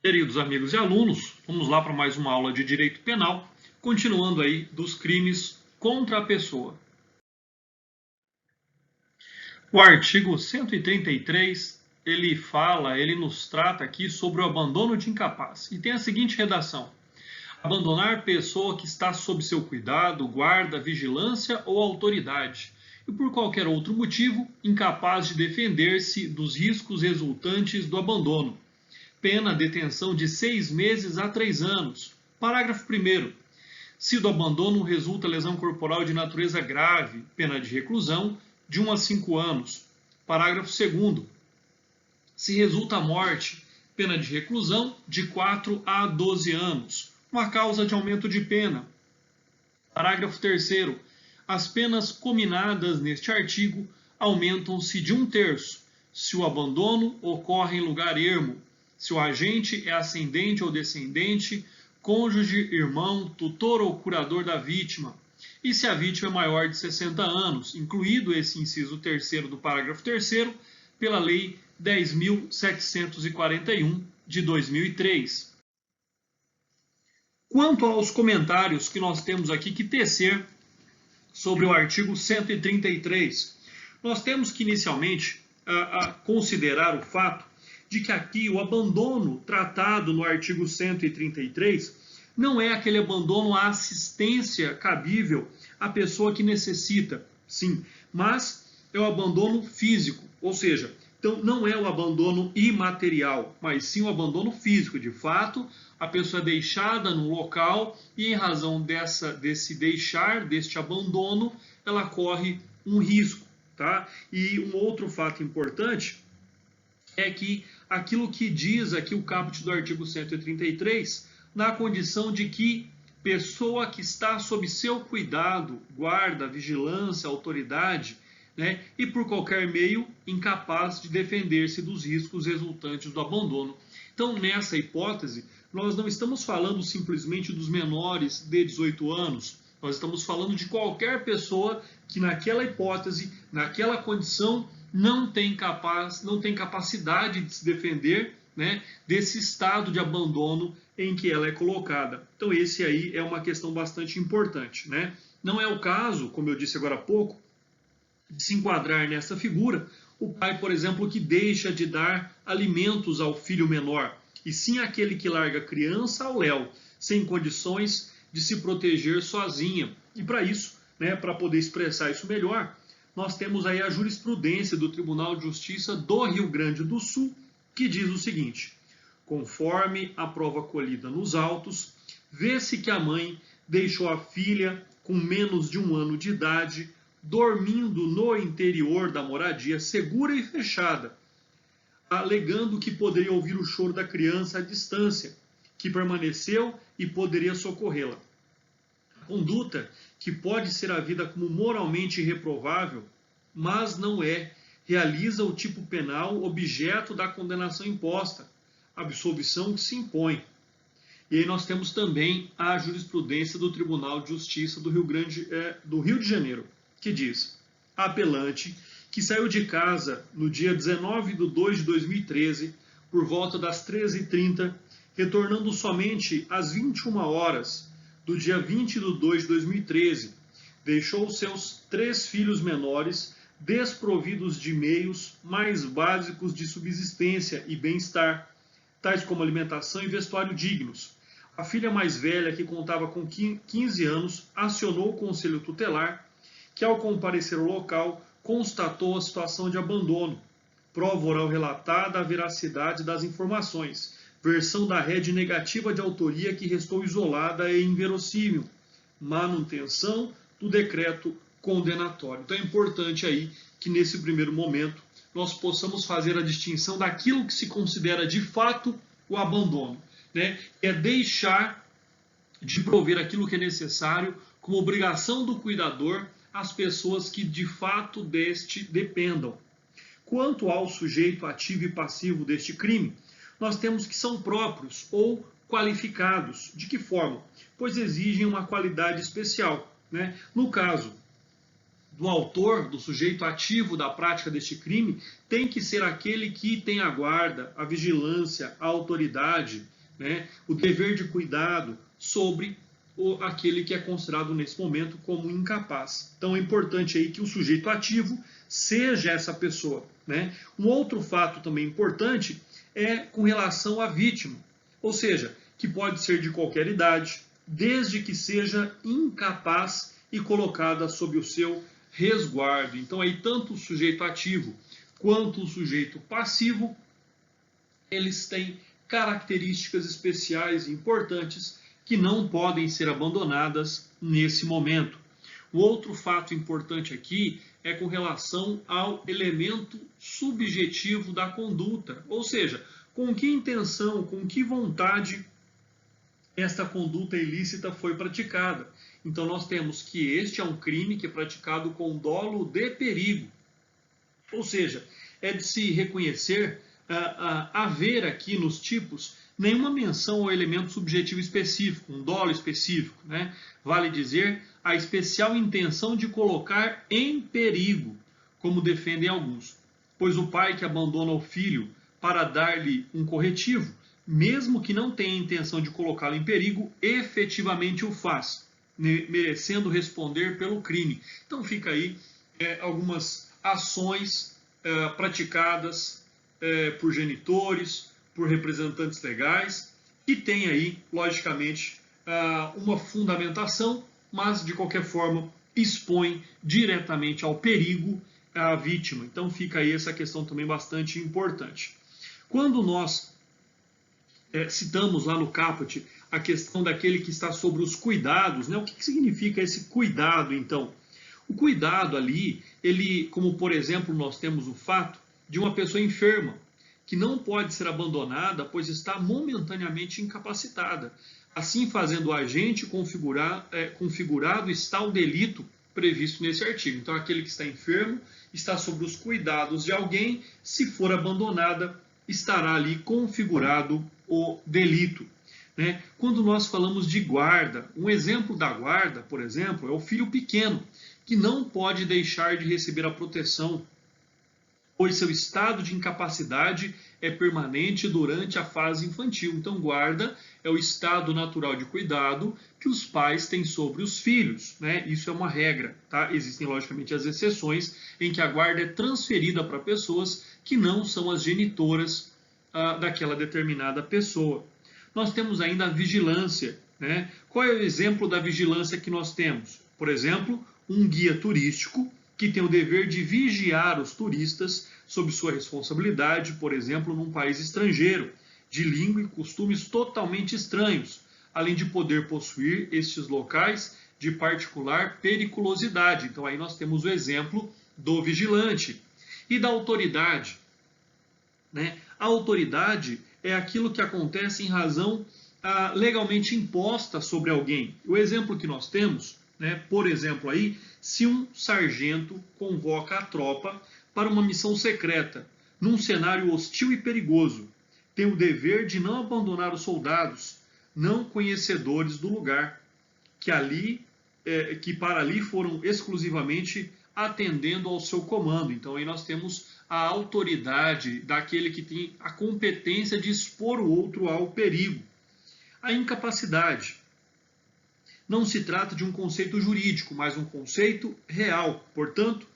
Queridos amigos e alunos, vamos lá para mais uma aula de Direito Penal, continuando aí dos crimes contra a pessoa. O artigo 133, ele nos trata aqui sobre o abandono de incapaz. E tem a seguinte redação: abandonar pessoa que está sob seu cuidado, guarda, vigilância ou autoridade, e por qualquer outro motivo, incapaz de defender-se dos riscos resultantes do abandono. Pena detenção de 6 meses a 3 anos. Parágrafo 1º. Se do abandono resulta lesão corporal de natureza grave, pena de reclusão de 1 a 5 anos. Parágrafo 2º. Se resulta morte, pena de reclusão de 4 a 12 anos. Uma causa de aumento de pena. Parágrafo 3º. As penas cominadas neste artigo aumentam-se de 1/3 se o abandono ocorre em lugar ermo, se o agente é ascendente ou descendente, cônjuge, irmão, tutor ou curador da vítima, e se a vítima é maior de 60 anos, incluído esse inciso 3º do parágrafo 3º, pela Lei 10.741 de 2003. Quanto aos comentários que nós temos aqui que tecer sobre o artigo 133, nós temos que inicialmente considerar o fato de que aqui o abandono tratado no artigo 133 não é aquele abandono à assistência cabível à pessoa que necessita, sim, mas é o abandono físico, ou seja, então não é o abandono imaterial, mas sim o abandono físico. De fato, a pessoa é deixada no local e em razão deste abandono, ela corre um risco, tá? E um outro fato importante é que aquilo que diz aqui o caput do artigo 133, na condição de que pessoa que está sob seu cuidado, guarda, vigilância, autoridade, né, e por qualquer meio incapaz de defender-se dos riscos resultantes do abandono. Então, nessa hipótese, nós não estamos falando simplesmente dos menores de 18 anos, nós estamos falando de qualquer pessoa que naquela hipótese, naquela condição, não tem capacidade de se defender, né, desse estado de abandono em que ela é colocada. Então esse aí é uma questão bastante importante, né? Não é o caso, como eu disse agora há pouco, de se enquadrar nessa figura o pai, por exemplo, que deixa de dar alimentos ao filho menor, e sim aquele que larga a criança ao léu, sem condições de se proteger sozinha. E para isso, né, para poder expressar isso melhor, nós temos aí a jurisprudência do Tribunal de Justiça do Rio Grande do Sul, que diz o seguinte: conforme a prova colhida nos autos, vê-se que a mãe deixou a filha com menos de 1 ano de idade, dormindo no interior da moradia, segura e fechada, alegando que poderia ouvir o choro da criança à distância, que permaneceu e poderia socorrê-la. A conduta que pode ser havida como moralmente reprovável, mas não é, realiza o tipo penal objeto da condenação imposta, absolvição que se impõe. E aí nós temos também a jurisprudência do Tribunal de Justiça do Rio de Janeiro, que diz: apelante que saiu de casa no dia 19/2/2013, por volta das 13h30, retornando somente às 21 horas do dia 20/2/2013, deixou seus 3 filhos menores desprovidos de meios mais básicos de subsistência e bem-estar, tais como alimentação e vestuário dignos. A filha mais velha, que contava com 15 anos, acionou o conselho tutelar, que ao comparecer ao local, constatou a situação de abandono. Prova oral relatada a veracidade das informações. Versão da rede negativa de autoria que restou isolada e inverossímil. Manutenção do decreto condenatório. Então é importante aí que nesse primeiro momento nós possamos fazer a distinção daquilo que se considera de fato o abandono, né? É deixar de prover aquilo que é necessário como obrigação do cuidador às pessoas que de fato deste dependam. Quanto ao sujeito ativo e passivo deste crime, nós temos que são próprios ou qualificados. De que forma? Pois exigem uma qualidade especial, né? No caso do autor, do sujeito ativo da prática deste crime, tem que ser aquele que tem a guarda, a vigilância, a autoridade, né, o dever de cuidado sobre aquele que é considerado nesse momento como incapaz. Então é importante aí que o sujeito ativo seja essa pessoa, né? Um outro fato também importante é com relação à vítima, ou seja, que pode ser de qualquer idade, desde que seja incapaz e colocada sob o seu resguardo. Então aí tanto o sujeito ativo quanto o sujeito passivo, eles têm características especiais e importantes que não podem ser abandonadas nesse momento. O outro fato importante aqui é com relação ao elemento subjetivo da conduta, ou seja, com que intenção, com que vontade esta conduta ilícita foi praticada. Então nós temos que este é um crime que é praticado com dolo de perigo, ou seja, é de se reconhecer haver aqui nos tipos nenhuma menção ao elemento subjetivo específico, um dolo específico, né? Vale dizer, a especial intenção de colocar em perigo, como defendem alguns, pois o pai que abandona o filho para dar-lhe um corretivo, mesmo que não tenha intenção de colocá-lo em perigo, efetivamente o faz, merecendo responder pelo crime. Então fica aí algumas ações praticadas por genitores, por representantes legais, que tem aí, logicamente, uma fundamentação, mas de qualquer forma expõe diretamente ao perigo a vítima. Então fica aí essa questão também bastante importante. Quando nós citamos lá no caput a questão daquele que está sobre os cuidados, né? O que significa esse cuidado, então? O cuidado ali, ele, como por exemplo, nós temos o fato de uma pessoa enferma, que não pode ser abandonada, pois está momentaneamente incapacitada. Assim, fazendo o agente configurado está o delito previsto nesse artigo. Então, aquele que está enfermo está sob os cuidados de alguém, se for abandonada, estará ali configurado o delito. Né? Quando nós falamos de guarda, um exemplo da guarda, por exemplo, é o filho pequeno, que não pode deixar de receber a proteção, pois seu estado de incapacidade é permanente durante a fase infantil. Então, guarda é o estado natural de cuidado que os pais têm sobre os filhos, né? Isso é uma regra, tá? Existem, logicamente, as exceções em que a guarda é transferida para pessoas que não são as genitoras daquela determinada pessoa. Nós temos ainda a vigilância, né? Qual é o exemplo da vigilância que nós temos? Por exemplo, um guia turístico que tem o dever de vigiar os turistas sob sua responsabilidade, por exemplo, num país estrangeiro, de língua e costumes totalmente estranhos, além de poder possuir estes locais de particular periculosidade. Então aí nós temos o exemplo do vigilante e da autoridade, né? A autoridade é aquilo que acontece em razão legalmente imposta sobre alguém. O exemplo que nós temos, né, por exemplo, aí, se um sargento convoca a tropa para uma missão secreta, num cenário hostil e perigoso, tem o dever de não abandonar os soldados, não conhecedores do lugar, que para ali foram exclusivamente atendendo ao seu comando. Então aí nós temos a autoridade daquele que tem a competência de expor o outro ao perigo. A incapacidade. Não se trata de um conceito jurídico, mas um conceito real. Portanto,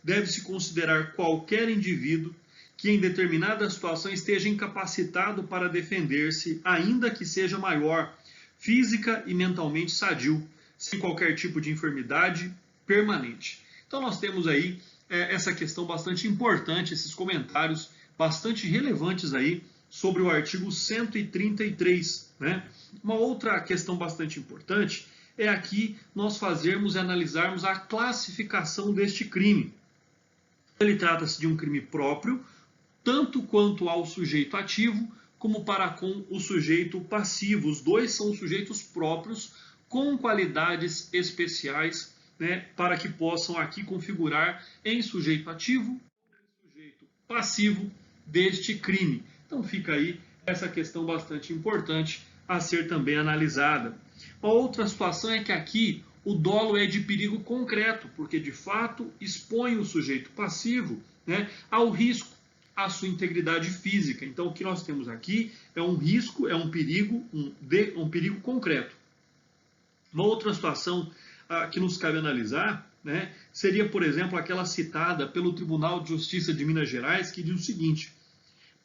deve-se considerar qualquer indivíduo que em determinada situação esteja incapacitado para defender-se, ainda que seja maior, física e mentalmente sadio, sem qualquer tipo de enfermidade permanente. Então nós temos aí essa questão bastante importante, esses comentários bastante relevantes aí sobre o artigo 133. Né? Uma outra questão bastante importante é aqui nós fazermos e analisarmos a classificação deste crime. Ele trata-se de um crime próprio, tanto quanto ao sujeito ativo, como para com o sujeito passivo. Os dois são sujeitos próprios, com qualidades especiais, né, para que possam aqui configurar em sujeito ativo ou em sujeito passivo deste crime. Então fica aí essa questão bastante importante a ser também analisada. Uma outra situação é que aqui o dolo é de perigo concreto, porque de fato expõe o sujeito passivo, né, ao risco, à sua integridade física. Então o que nós temos aqui é um risco, é um perigo, um perigo concreto. Uma outra situação que nos cabe analisar, né, seria, por exemplo, aquela citada pelo Tribunal de Justiça de Minas Gerais, que diz o seguinte: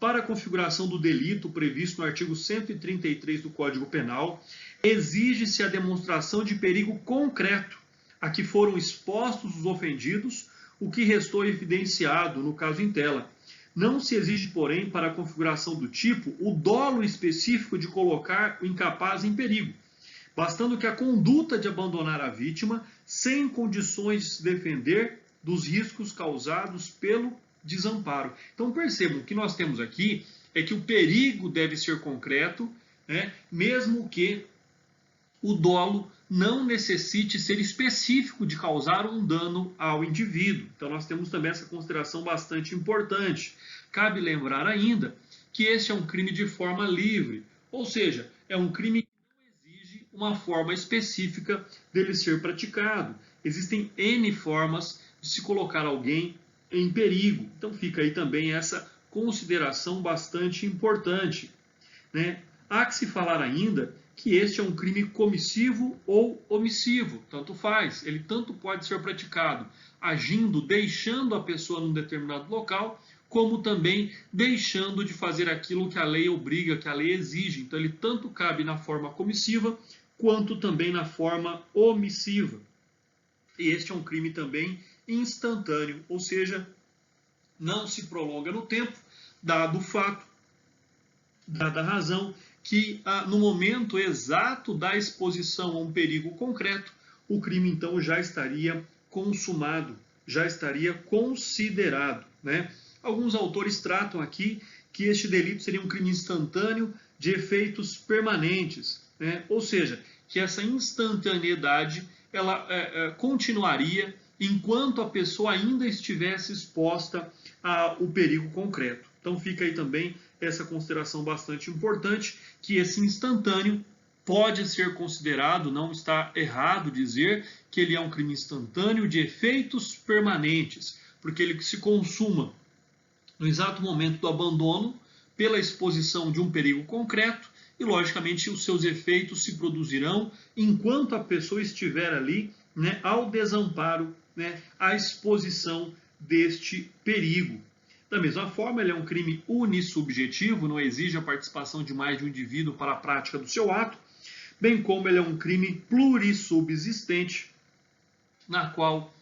para a configuração do delito previsto no artigo 133 do Código Penal, exige-se a demonstração de perigo concreto a que foram expostos os ofendidos, o que restou evidenciado no caso em tela. Não se exige, porém, para a configuração do tipo, o dolo específico de colocar o incapaz em perigo, bastando que a conduta de abandonar a vítima sem condições de se defender dos riscos causados pelo desamparo. Então percebam, o que nós temos aqui é que o perigo deve ser concreto, né, mesmo que o dolo não necessite ser específico de causar um dano ao indivíduo. Então nós temos também essa consideração bastante importante. Cabe lembrar ainda que este é um crime de forma livre, ou seja, é um crime que não exige uma forma específica dele ser praticado. Existem N formas de se colocar alguém em perigo. Então fica aí também essa consideração bastante importante, né? Há que se falar ainda que este é um crime comissivo ou omissivo, tanto faz. Ele tanto pode ser praticado agindo, deixando a pessoa num determinado local, como também deixando de fazer aquilo que a lei obriga, que a lei exige. Então ele tanto cabe na forma comissiva, quanto também na forma omissiva. E este é um crime também instantâneo, ou seja, não se prolonga no tempo, dado o fato, dada a razão, que no momento exato da exposição a um perigo concreto, o crime então já estaria consumado, já estaria considerado, né? Alguns autores tratam aqui que este delito seria um crime instantâneo de efeitos permanentes, né? Ou seja, que essa instantaneidade ela continuaria enquanto a pessoa ainda estivesse exposta ao perigo concreto. Então fica aí também essa consideração bastante importante, que esse instantâneo pode ser considerado, não está errado dizer que ele é um crime instantâneo de efeitos permanentes, porque ele se consuma no exato momento do abandono, pela exposição de um perigo concreto, e logicamente os seus efeitos se produzirão enquanto a pessoa estiver ali, né, ao desamparo, né, à exposição deste perigo. Da mesma forma, ele é um crime unissubjetivo, não exige a participação de mais de um indivíduo para a prática do seu ato, bem como ele é um crime plurissubsistente, na qual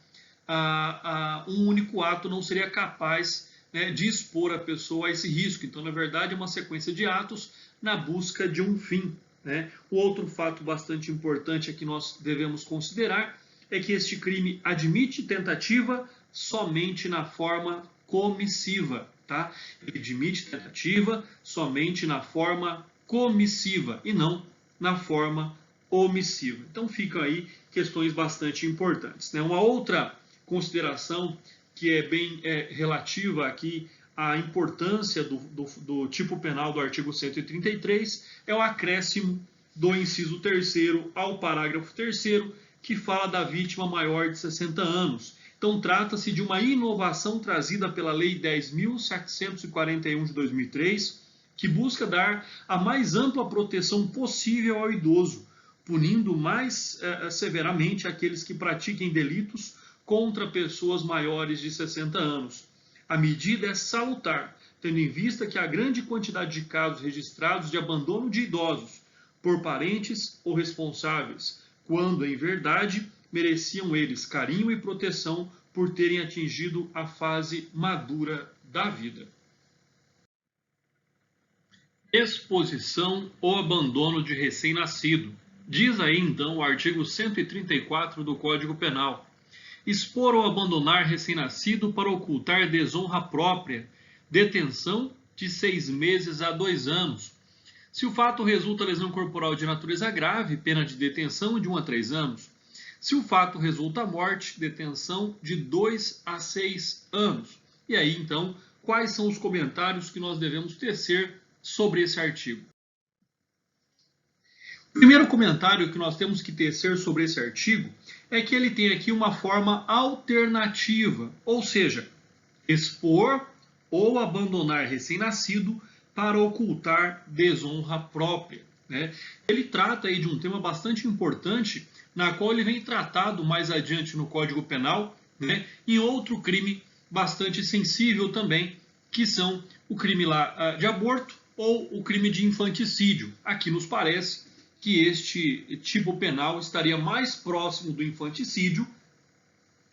um único ato não seria capaz, né, de expor a pessoa a esse risco. Então, na verdade, é uma sequência de atos na busca de um fim, né? O outro fato bastante importante que nós devemos considerar é que este crime admite tentativa somente na forma comissiva, tá? Ele admite tentativa somente na forma comissiva e não na forma omissiva. Então ficam aí questões bastante importantes, né? Uma outra consideração que é bem relativa aqui à importância do tipo penal do artigo 133 é o acréscimo do inciso 3º ao parágrafo 3º, que fala da vítima maior de 60 anos. Então, trata-se de uma inovação trazida pela Lei 10.741 de 2003, que busca dar a mais ampla proteção possível ao idoso, punindo mais severamente aqueles que pratiquem delitos contra pessoas maiores de 60 anos. A medida é salutar, tendo em vista que a grande quantidade de casos registrados de abandono de idosos por parentes ou responsáveis, quando, em verdade, mereciam eles carinho e proteção por terem atingido a fase madura da vida. Exposição ou abandono de recém-nascido. Diz aí, então, o artigo 134 do Código Penal. Expor ou abandonar recém-nascido para ocultar desonra própria, detenção de 6 meses a 2 anos. Se o fato resulta lesão corporal de natureza grave, pena de detenção de 1 a 3 anos. Se o fato resulta morte, detenção de 2 a 6 anos. E aí, então, quais são os comentários que nós devemos tecer sobre esse artigo? O primeiro comentário que nós temos que tecer sobre esse artigo é que ele tem aqui uma forma alternativa, ou seja, expor ou abandonar recém-nascido para ocultar desonra própria, né? Ele trata aí de um tema bastante importante, na qual ele vem tratado mais adiante no Código Penal, né, em outro crime bastante sensível também, que são o crime lá de aborto ou o crime de infanticídio. Aqui nos parece que este tipo penal estaria mais próximo do infanticídio,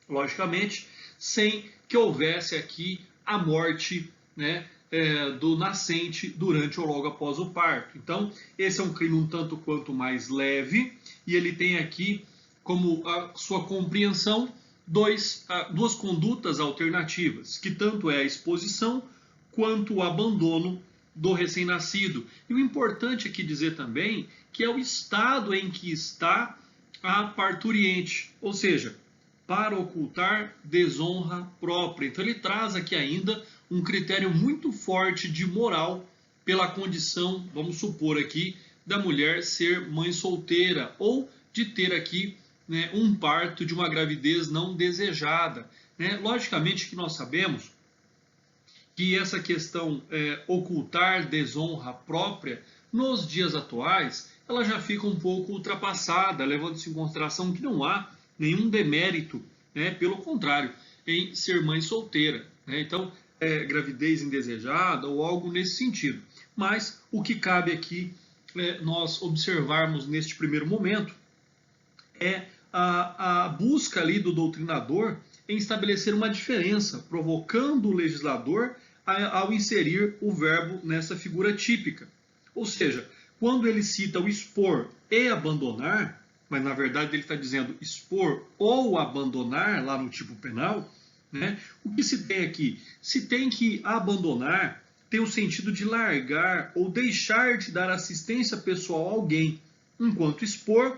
logicamente, sem que houvesse aqui a morte, né, do nascente durante ou logo após o parto. Então, esse é um crime um tanto quanto mais leve, e ele tem aqui como a sua compreensão duas condutas alternativas, que tanto é a exposição quanto o abandono do recém-nascido. E o importante aqui dizer também que é o estado em que está a parturiente, ou seja, para ocultar desonra própria. Então ele traz aqui ainda um critério muito forte de moral pela condição, vamos supor aqui, da mulher ser mãe solteira ou de ter aqui, né, um parto de uma gravidez não desejada, né? Logicamente que nós sabemos que essa questão ocultar desonra própria, nos dias atuais, ela já fica um pouco ultrapassada, levando-se em consideração que não há nenhum demérito, né, pelo contrário, em ser mãe solteira, né? Então, gravidez indesejada ou algo nesse sentido. Mas o que cabe aqui nós observarmos neste primeiro momento é a busca ali do doutrinador em estabelecer uma diferença, provocando o legislador ao inserir o verbo nessa figura típica. Ou seja, quando ele cita o expor e abandonar, mas na verdade ele está dizendo expor ou abandonar lá no tipo penal, né? O que se tem aqui? Se tem que abandonar, tem o sentido de largar ou deixar de dar assistência pessoal a alguém, enquanto expor,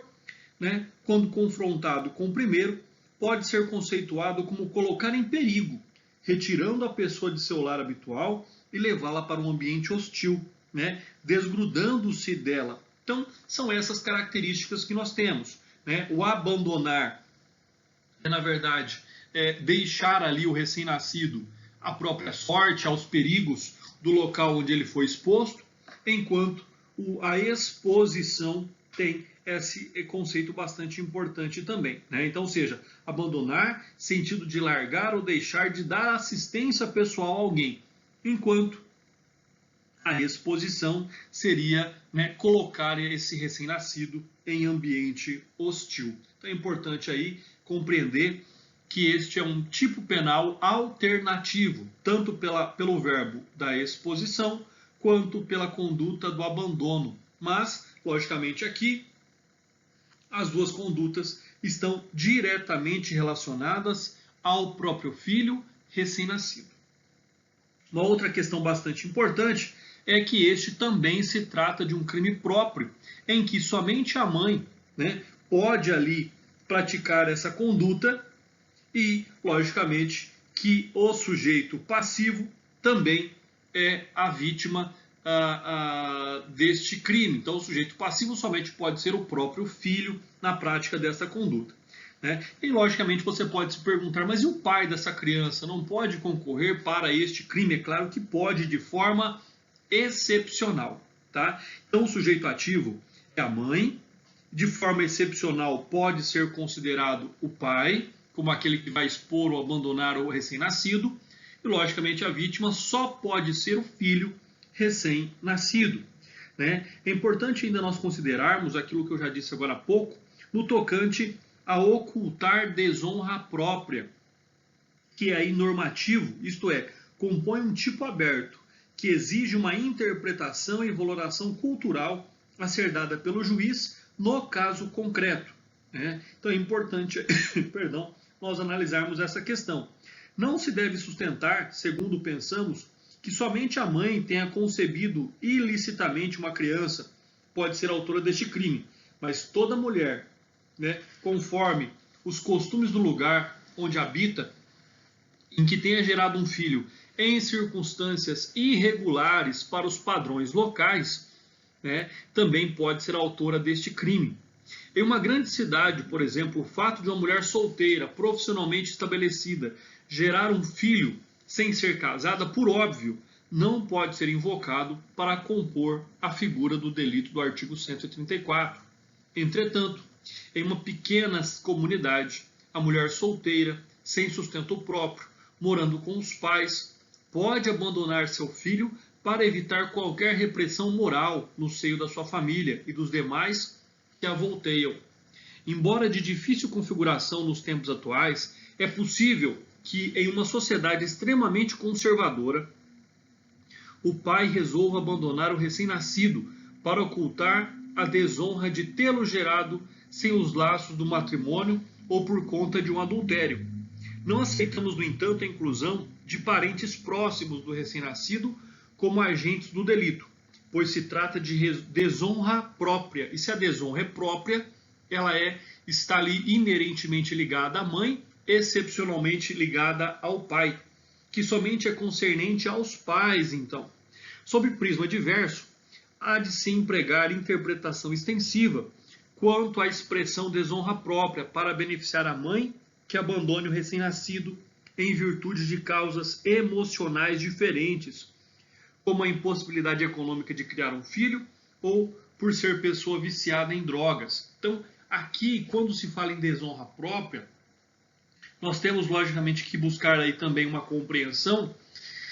né, quando confrontado com o primeiro, pode ser conceituado como colocar em perigo, retirando a pessoa de seu lar habitual e levá-la para um ambiente hostil, né, desgrudando-se dela. Então, são essas características que nós temos, né? O abandonar é, na verdade, deixar ali o recém-nascido à própria sorte, aos perigos do local onde ele foi exposto, enquanto a exposição tem esse conceito bastante importante também, né? Então, ou seja, abandonar, sentido de largar ou deixar de dar assistência pessoal a alguém, enquanto a exposição seria, né, colocar esse recém-nascido em ambiente hostil. Então é importante aí compreender que este é um tipo penal alternativo, tanto pelo verbo da exposição, quanto pela conduta do abandono. Mas, logicamente, aqui as duas condutas estão diretamente relacionadas ao próprio filho recém-nascido. Uma outra questão bastante importante é que este também se trata de um crime próprio, em que somente a mãe, né, pode ali praticar essa conduta e, logicamente, que o sujeito passivo também é a vítima deste crime. Então, o sujeito passivo somente pode ser o próprio filho na prática dessa conduta, né? E, logicamente, você pode se perguntar, mas e o pai dessa criança não pode concorrer para este crime? É claro que pode, de forma excepcional, tá? Então, o sujeito ativo é a mãe, de forma excepcional pode ser considerado o pai, como aquele que vai expor ou abandonar o recém-nascido, e, logicamente, a vítima só pode ser o filho recém-nascido, né? É importante ainda nós considerarmos aquilo que eu já disse agora há pouco, no tocante a ocultar desonra própria, que é aí normativo, isto é, compõe um tipo aberto, que exige uma interpretação e valoração cultural a ser dada pelo juiz no caso concreto, né? Então é importante perdão, nós analisarmos essa questão. Não se deve sustentar, segundo pensamos, que somente a mãe tenha concebido ilicitamente uma criança pode ser autora deste crime, mas toda mulher, né, conforme os costumes do lugar onde habita, em que tenha gerado um filho em circunstâncias irregulares para os padrões locais, né, também pode ser autora deste crime. Em uma grande cidade, por exemplo, o fato de uma mulher solteira, profissionalmente estabelecida, gerar um filho sem ser casada, por óbvio, não pode ser invocado para compor a figura do delito do artigo 134. Entretanto, em uma pequena comunidade, a mulher solteira, sem sustento próprio, morando com os pais, pode abandonar seu filho para evitar qualquer repressão moral no seio da sua família e dos demais que a volteiam. Embora de difícil configuração nos tempos atuais, é possível que em uma sociedade extremamente conservadora, o pai resolva abandonar o recém-nascido para ocultar a desonra de tê-lo gerado sem os laços do matrimônio ou por conta de um adultério. Não aceitamos, no entanto, a inclusão de parentes próximos do recém-nascido como agentes do delito, pois se trata de desonra própria. E se a desonra é própria, ela está ali inerentemente ligada à mãe, excepcionalmente ligada ao pai, que somente é concernente aos pais, então. Sob prisma diverso, há de se empregar interpretação extensiva quanto à expressão desonra própria para beneficiar a mãe que abandone o recém-nascido em virtude de causas emocionais diferentes, como a impossibilidade econômica de criar um filho ou por ser pessoa viciada em drogas. Então, aqui, quando se fala em desonra própria, nós temos, logicamente, que buscar aí também uma compreensão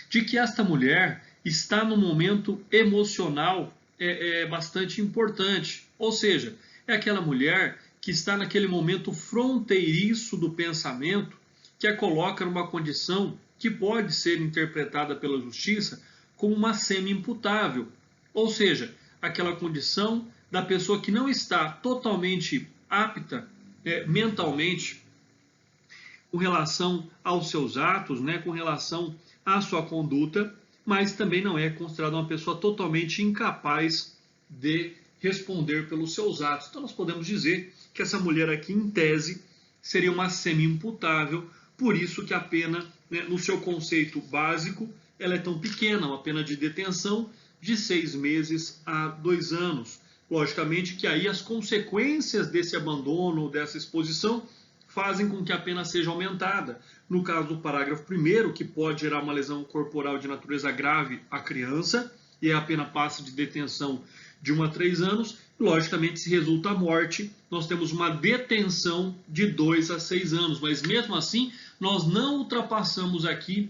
de que esta mulher está num momento emocional bastante importante. Ou seja, é aquela mulher que está naquele momento fronteiriço do pensamento que a coloca numa condição que pode ser interpretada pela justiça como uma semi-imputável. Ou seja, aquela condição da pessoa que não está totalmente apta mentalmente com relação aos seus atos, com relação à sua conduta, mas também não é considerada uma pessoa totalmente incapaz de responder pelos seus atos. Então nós podemos dizer que essa mulher aqui, em tese, seria uma semi-imputável, por isso que a pena, no seu conceito básico, ela é tão pequena, uma pena de detenção de 6 meses a 2 anos. Logicamente que aí as consequências desse abandono, dessa exposição, fazem com que a pena seja aumentada. No caso do parágrafo 1º, que pode gerar uma lesão corporal de natureza grave à criança, e a pena passa de detenção de 1 a 3 anos, logicamente, se resulta a morte, nós temos uma detenção de 2 a 6 anos, mas mesmo assim, nós não ultrapassamos aqui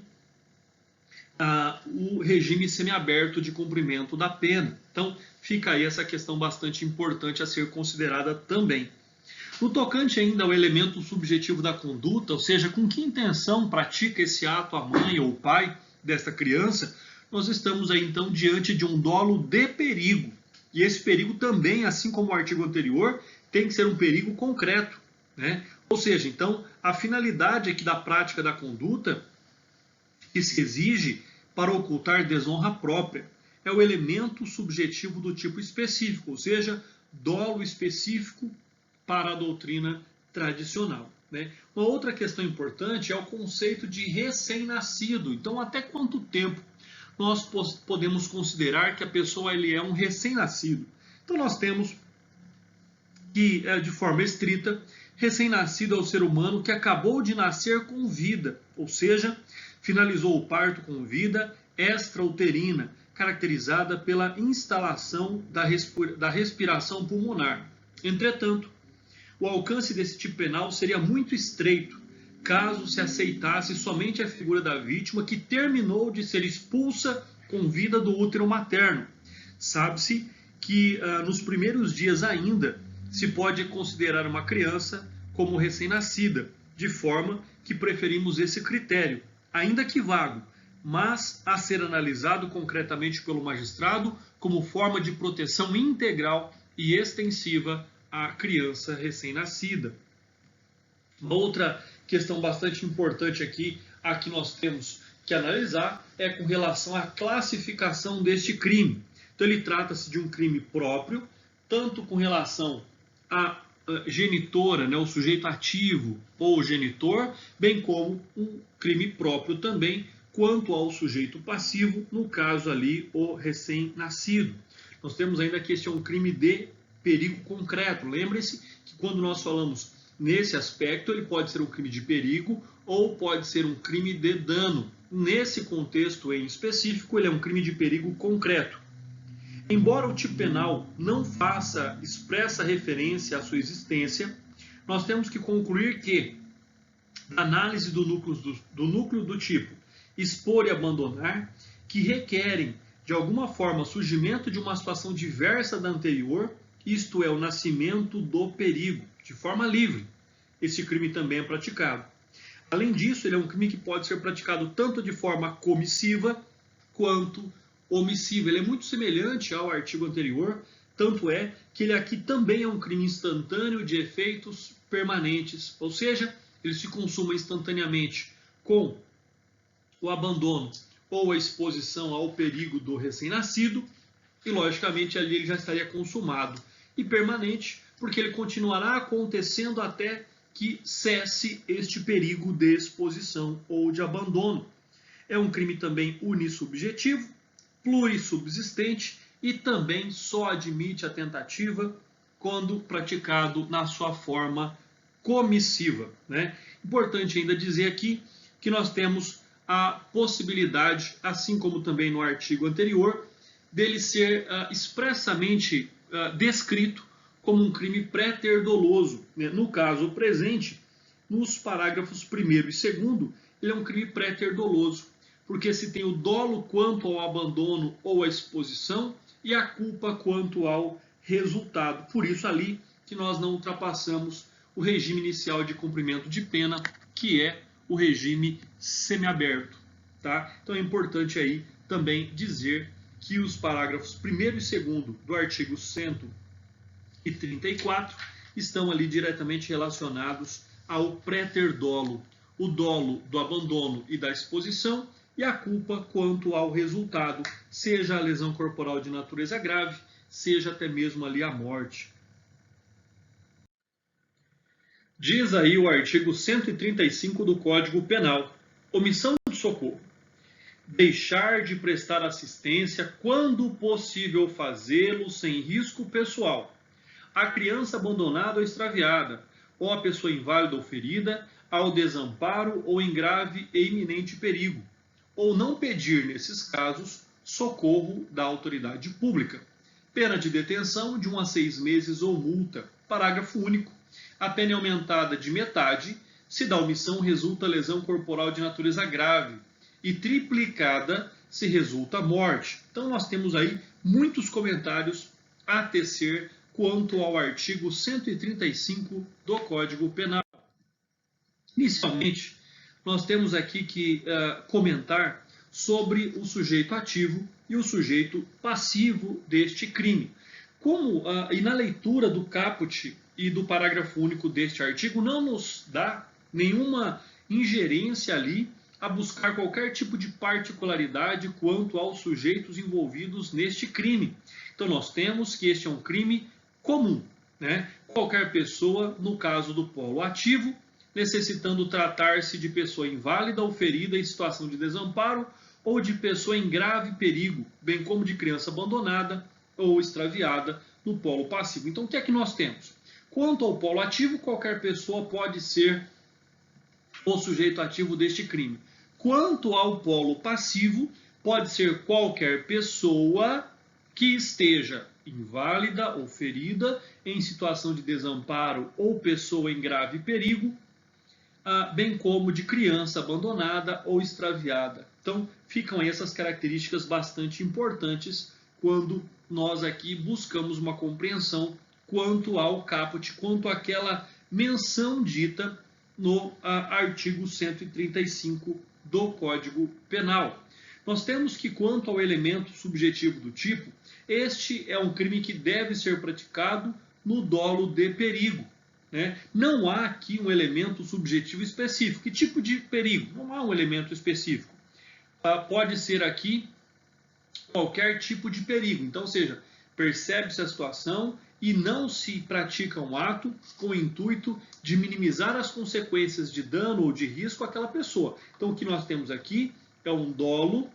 o regime semiaberto de cumprimento da pena. Então, fica aí essa questão bastante importante a ser considerada também. No tocante ainda ao elemento subjetivo da conduta, ou seja, com que intenção pratica esse ato a mãe ou o pai desta criança, nós estamos aí então diante de um dolo de perigo. E esse perigo também, assim como o artigo anterior, tem que ser um perigo concreto, Ou seja, então, a finalidade aqui da prática da conduta que se exige para ocultar desonra própria é o elemento subjetivo do tipo específico, ou seja, dolo específico para a doutrina tradicional. Uma outra questão importante é o conceito de recém-nascido. Então, até quanto tempo nós podemos considerar que a pessoa é um recém-nascido? Então, nós temos que, de forma estrita, recém-nascido é o ser humano que acabou de nascer com vida, ou seja, finalizou o parto com vida extrauterina, caracterizada pela instalação da respiração pulmonar. Entretanto, o alcance desse tipo penal seria muito estreito, caso se aceitasse somente a figura da vítima que terminou de ser expulsa com vida do útero materno. Sabe-se que nos primeiros dias ainda se pode considerar uma criança como recém-nascida, de forma que preferimos esse critério, ainda que vago, mas a ser analisado concretamente pelo magistrado como forma de proteção integral e extensiva à criança recém-nascida. Outra questão bastante importante aqui, a que nós temos que analisar, é com relação à classificação deste crime. Então ele trata-se de um crime próprio, tanto com relação à genitora, o sujeito ativo ou genitor, bem como um crime próprio também, quanto ao sujeito passivo, no caso ali, o recém-nascido. Nós temos ainda que este é um crime de perigo concreto. Lembre-se que quando nós falamos nesse aspecto, ele pode ser um crime de perigo ou pode ser um crime de dano. Nesse contexto em específico, ele é um crime de perigo concreto. Embora o tipo penal não faça expressa referência à sua existência, nós temos que concluir que, da análise do núcleo do tipo expor e abandonar, que requerem, de alguma forma, surgimento de uma situação diversa da anterior, isto é, o nascimento do perigo, de forma livre. Esse crime também é praticado. Além disso, ele é um crime que pode ser praticado tanto de forma comissiva quanto omissiva. Ele é muito semelhante ao artigo anterior, tanto é que ele aqui também é um crime instantâneo de efeitos permanentes, ou seja, ele se consuma instantaneamente com o abandono ou a exposição ao perigo do recém-nascido, e logicamente ali ele já estaria consumado, e permanente, porque ele continuará acontecendo até que cesse este perigo de exposição ou de abandono. É um crime também unissubjetivo, plurissubsistente e também só admite a tentativa quando praticado na sua forma comissiva, né? Importante ainda dizer aqui que nós temos a possibilidade, assim como também no artigo anterior, dele ser expressamente descrito como um crime pré-ter-doloso, né? No caso presente, nos parágrafos 1º e 2º, ele é um crime pré-ter-doloso, porque se tem o dolo quanto ao abandono ou à exposição e a culpa quanto ao resultado. Por isso ali que nós não ultrapassamos o regime inicial de cumprimento de pena, que é o regime semiaberto, tá? Então é importante aí também dizer que os parágrafos 1º e 2º do artigo 134 estão ali diretamente relacionados ao pré-ter dolo, o dolo do abandono e da exposição e a culpa quanto ao resultado, seja a lesão corporal de natureza grave, seja até mesmo ali a morte. Diz aí o artigo 135 do Código Penal, omissão de socorro. Deixar de prestar assistência quando possível fazê-lo sem risco pessoal, a criança abandonada ou extraviada, ou a pessoa inválida ou ferida, ao desamparo ou em grave e iminente perigo, ou não pedir, nesses casos, socorro da autoridade pública. Pena de detenção de 1 a 6 meses ou multa. Parágrafo único. A pena é aumentada de metade se da omissão resulta lesão corporal de natureza grave e triplicada se resulta morte. Então nós temos aí muitos comentários a tecer quanto ao artigo 135 do Código Penal. Inicialmente, nós temos aqui que comentar sobre o sujeito ativo e o sujeito passivo deste crime. E na leitura do caput e do parágrafo único deste artigo, não nos dá nenhuma ingerência ali a buscar qualquer tipo de particularidade quanto aos sujeitos envolvidos neste crime. Então nós temos que este é um crime comum, né? Qualquer pessoa, no caso do polo ativo, necessitando tratar-se de pessoa inválida ou ferida em situação de desamparo ou de pessoa em grave perigo, bem como de criança abandonada ou extraviada no polo passivo. Então o que é que nós temos? Quanto ao polo ativo, qualquer pessoa pode ser o sujeito ativo deste crime. Quanto ao polo passivo, pode ser qualquer pessoa que esteja inválida ou ferida, em situação de desamparo ou pessoa em grave perigo, bem como de criança abandonada ou extraviada. Então, ficam aí essas características bastante importantes quando nós aqui buscamos uma compreensão quanto ao caput, quanto àquela menção dita no artigo 135 do Código Penal. Nós temos que, quanto ao elemento subjetivo do tipo, este é um crime que deve ser praticado no dolo de perigo, né? Não há aqui um elemento subjetivo específico. Que tipo de perigo? Não há um elemento específico. Pode ser aqui qualquer tipo de perigo. Então, ou seja, percebe-se a situação e não se pratica um ato com o intuito de minimizar as consequências de dano ou de risco àquela pessoa. Então, o que nós temos aqui é um dolo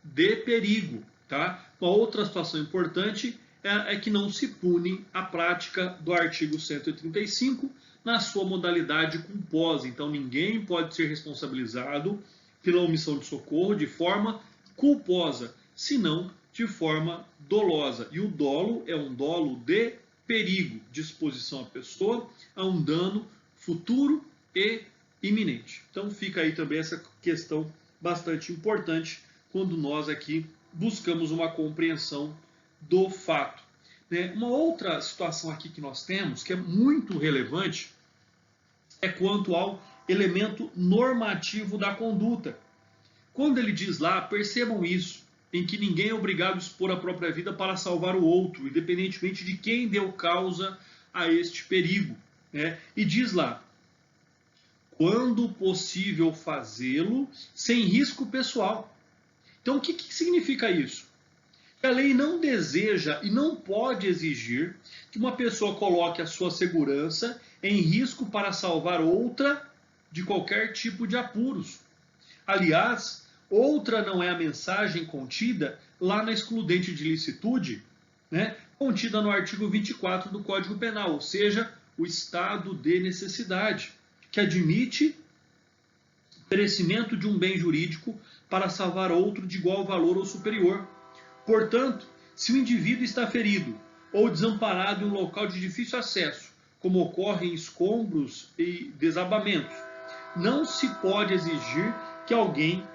de perigo, tá? Uma outra situação importante é que não se pune a prática do artigo 135 na sua modalidade culposa. Então, ninguém pode ser responsabilizado pela omissão de socorro de forma culposa, senão de forma dolosa. E o dolo é um dolo de perigo, de exposição à pessoa a um dano futuro e iminente. Então, fica aí também essa questão bastante importante quando nós aqui buscamos uma compreensão do fato. Uma outra situação aqui que nós temos, que é muito relevante, é quanto ao elemento normativo da conduta. Quando ele diz lá, percebam isso, em que ninguém é obrigado a expor a própria vida para salvar o outro, independentemente de quem deu causa a este perigo. E diz lá, quando possível fazê-lo sem risco pessoal. Então, o que significa isso? A lei não deseja e não pode exigir que uma pessoa coloque a sua segurança em risco para salvar outra de qualquer tipo de apuros. Aliás, outra não é a mensagem contida lá na excludente de licitude, contida no artigo 24 do Código Penal, ou seja, o estado de necessidade, que admite o perecimento de um bem jurídico para salvar outro de igual valor ou superior. Portanto, se o indivíduo está ferido ou desamparado em um local de difícil acesso, como ocorre em escombros e desabamentos, não se pode exigir que alguém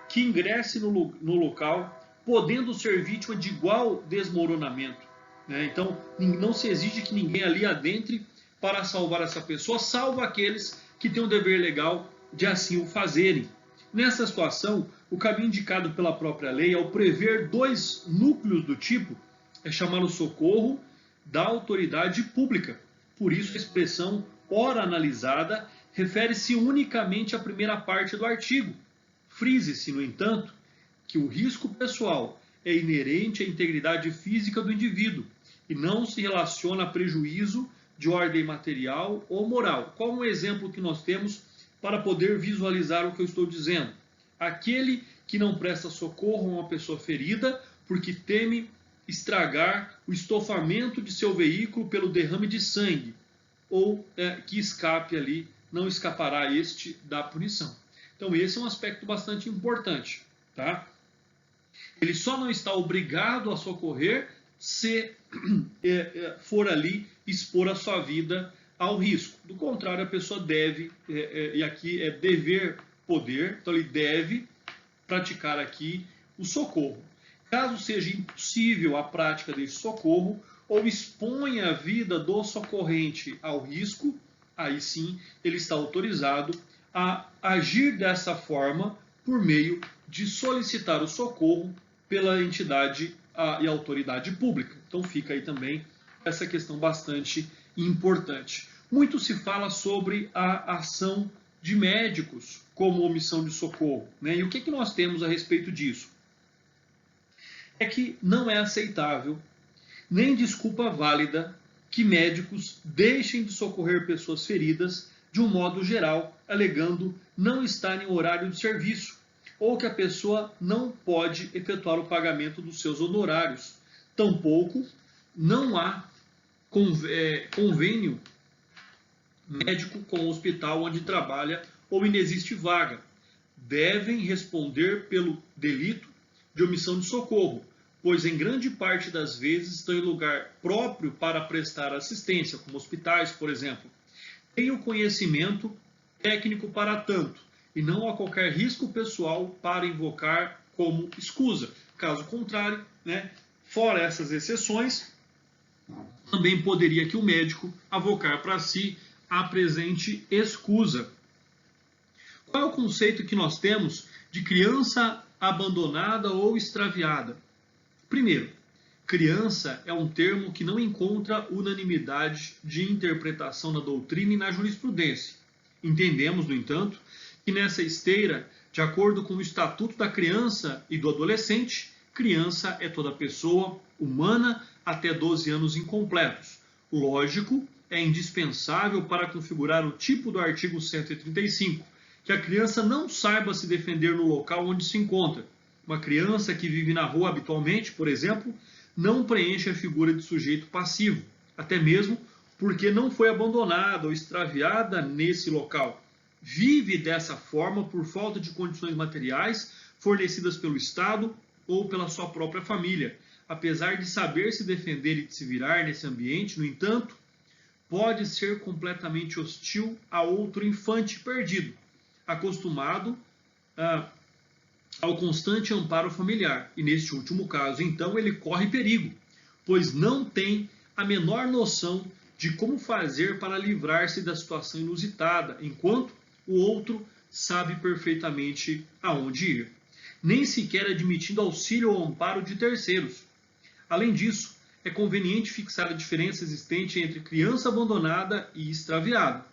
que ingresse no local, podendo ser vítima de igual desmoronamento. Então, não se exige que ninguém ali adentre para salvar essa pessoa, salvo aqueles que têm o dever legal de assim o fazerem. Nessa situação, o caminho indicado pela própria lei, ao prever dois núcleos do tipo, é chamar o socorro da autoridade pública. Por isso, a expressão ora analisada refere-se unicamente à primeira parte do artigo. Frise-se, no entanto, que o risco pessoal é inerente à integridade física do indivíduo e não se relaciona a prejuízo de ordem material ou moral. Qual um exemplo que nós temos para poder visualizar o que eu estou dizendo? Aquele que não presta socorro a uma pessoa ferida porque teme estragar o estofamento de seu veículo pelo derrame de sangue, ou que escape ali, não escapará este da punição. Então esse é um aspecto bastante importante. Tá? Ele só não está obrigado a socorrer se for ali expor a sua vida ao risco. Do contrário, a pessoa deve, e aqui é dever poder, então ele deve praticar aqui o socorro. Caso seja impossível a prática desse socorro, ou exponha a vida do socorrente ao risco, aí sim ele está autorizado a agir dessa forma por meio de solicitar o socorro pela entidade e autoridade pública. Então fica aí também essa questão bastante importante. Muito se fala sobre a ação de médicos como omissão de socorro. E o que nós temos a respeito disso? É que não é aceitável, nem desculpa válida, que médicos deixem de socorrer pessoas feridas de um modo geral, alegando não estar em horário de serviço, ou que a pessoa não pode efetuar o pagamento dos seus honorários. Tampouco não há convênio médico com o hospital onde trabalha ou inexiste vaga. Devem responder pelo delito de omissão de socorro, pois em grande parte das vezes estão em lugar próprio para prestar assistência, como hospitais, por exemplo. Tem o conhecimento técnico para tanto, e não há qualquer risco pessoal para invocar como escusa. Caso contrário, fora essas exceções, também poderia que o médico avocar para si a presente escusa. Qual é o conceito que nós temos de criança abandonada ou extraviada? Primeiro, criança é um termo que não encontra unanimidade de interpretação na doutrina e na jurisprudência. Entendemos, no entanto, que nessa esteira, de acordo com o Estatuto da Criança e do Adolescente, criança é toda pessoa humana até 12 anos incompletos. Lógico, é indispensável para configurar o tipo do artigo 135, que a criança não saiba se defender no local onde se encontra. Uma criança que vive na rua habitualmente, por exemplo, não preenche a figura de sujeito passivo, até mesmo porque não foi abandonada ou extraviada nesse local. Vive dessa forma por falta de condições materiais fornecidas pelo Estado ou pela sua própria família. Apesar de saber se defender e de se virar nesse ambiente, no entanto, pode ser completamente hostil a outro infante perdido, acostumado ao constante amparo familiar. E neste último caso, então, ele corre perigo, pois não tem a menor noção de como fazer para livrar-se da situação inusitada, enquanto o outro sabe perfeitamente aonde ir, nem sequer admitindo auxílio ou amparo de terceiros. Além disso, é conveniente fixar a diferença existente entre criança abandonada e extraviada.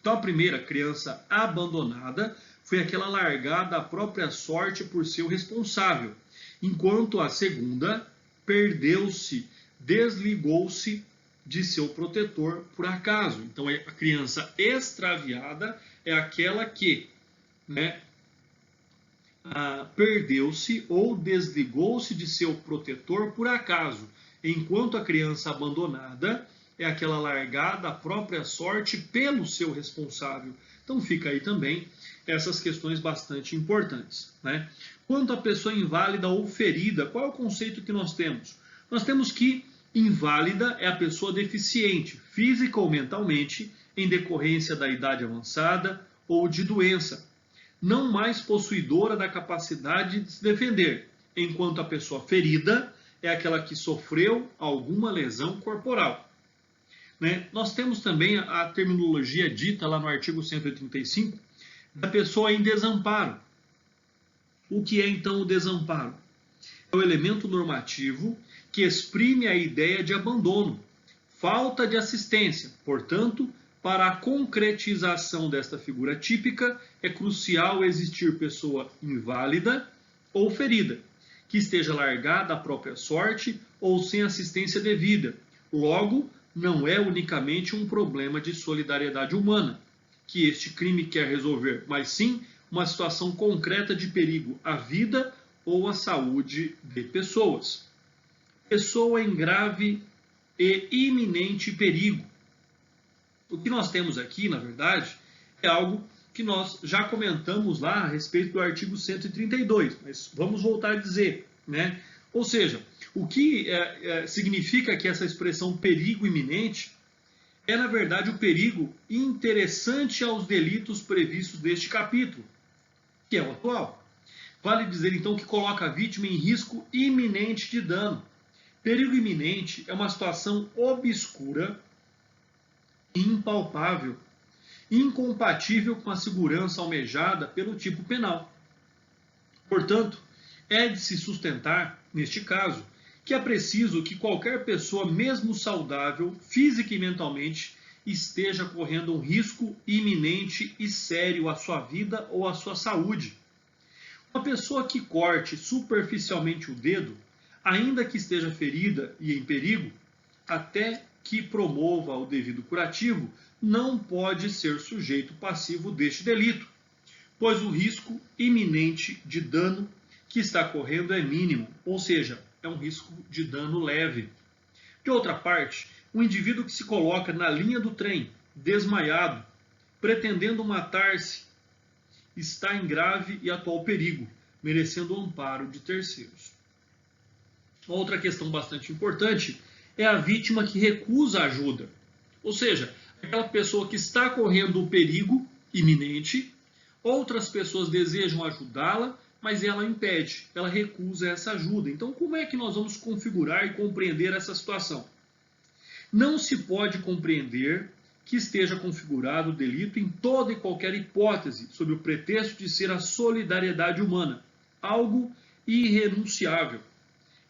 Então, a primeira, criança abandonada, foi aquela largada à própria sorte por seu responsável, enquanto a segunda perdeu-se, desligou-se de seu protetor por acaso. Então, a criança extraviada é aquela que perdeu-se ou desligou-se de seu protetor por acaso, enquanto a criança abandonada é aquela largada à própria sorte pelo seu responsável. Então fica aí também essas questões bastante importantes. Quanto à pessoa inválida ou ferida, qual é o conceito que nós temos? Nós temos que inválida é a pessoa deficiente, física ou mentalmente, em decorrência da idade avançada ou de doença, não mais possuidora da capacidade de se defender, enquanto a pessoa ferida é aquela que sofreu alguma lesão corporal. Nós temos também a terminologia dita lá no artigo 135 da pessoa em desamparo. O que é então o desamparo? É o elemento normativo que exprime a ideia de abandono, falta de assistência. Portanto, para a concretização desta figura típica, é crucial existir pessoa inválida ou ferida, que esteja largada à própria sorte ou sem assistência devida. Logo, não é unicamente um problema de solidariedade humana que este crime quer resolver, mas sim uma situação concreta de perigo à vida ou à saúde de pessoas. Pessoa em grave e iminente perigo. O que nós temos aqui, na verdade, é algo que nós já comentamos lá a respeito do artigo 132, mas vamos voltar a dizer, Ou seja, o que significa que essa expressão perigo iminente é, na verdade, o perigo interessante aos delitos previstos neste capítulo, que é o atual. Vale dizer, então, que coloca a vítima em risco iminente de dano. Perigo iminente é uma situação obscura, impalpável, incompatível com a segurança almejada pelo tipo penal. Portanto, é de se sustentar, neste caso, que é preciso que qualquer pessoa, mesmo saudável, física e mentalmente, esteja correndo um risco iminente e sério à sua vida ou à sua saúde. Uma pessoa que corte superficialmente o dedo, ainda que esteja ferida e em perigo, até que promova o devido curativo, não pode ser sujeito passivo deste delito, pois o risco iminente de dano que está correndo é mínimo, ou seja, é um risco de dano leve. De outra parte, um indivíduo que se coloca na linha do trem, desmaiado, pretendendo matar-se, está em grave e atual perigo, merecendo o amparo de terceiros. Outra questão bastante importante é a vítima que recusa ajuda, ou seja, aquela pessoa que está correndo um perigo iminente, outras pessoas desejam ajudá-la, mas ela impede, ela recusa essa ajuda. Então, como é que nós vamos configurar e compreender essa situação? Não se pode compreender que esteja configurado o delito em toda e qualquer hipótese, sob o pretexto de ser a solidariedade humana, algo irrenunciável.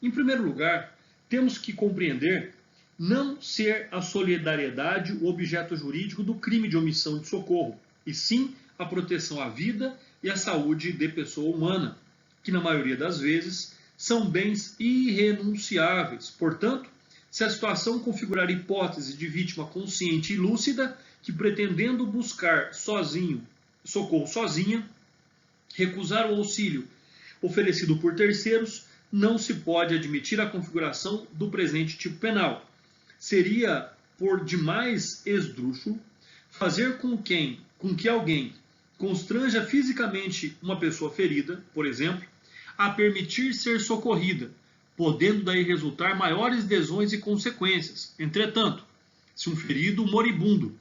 Em primeiro lugar, temos que compreender não ser a solidariedade o objeto jurídico do crime de omissão de socorro, e sim a proteção à vida e à saúde de pessoa humana, que na maioria das vezes são bens irrenunciáveis. Portanto, se a situação configurar hipótese de vítima consciente e lúcida, que pretendendo buscar socorro sozinha, recusar o auxílio oferecido por terceiros, não se pode admitir a configuração do presente tipo penal. Seria por demais esdrúxulo fazer com que alguém constranja fisicamente uma pessoa ferida, por exemplo, a permitir ser socorrida, podendo daí resultar maiores lesões e consequências. Entretanto, se um ferido moribundo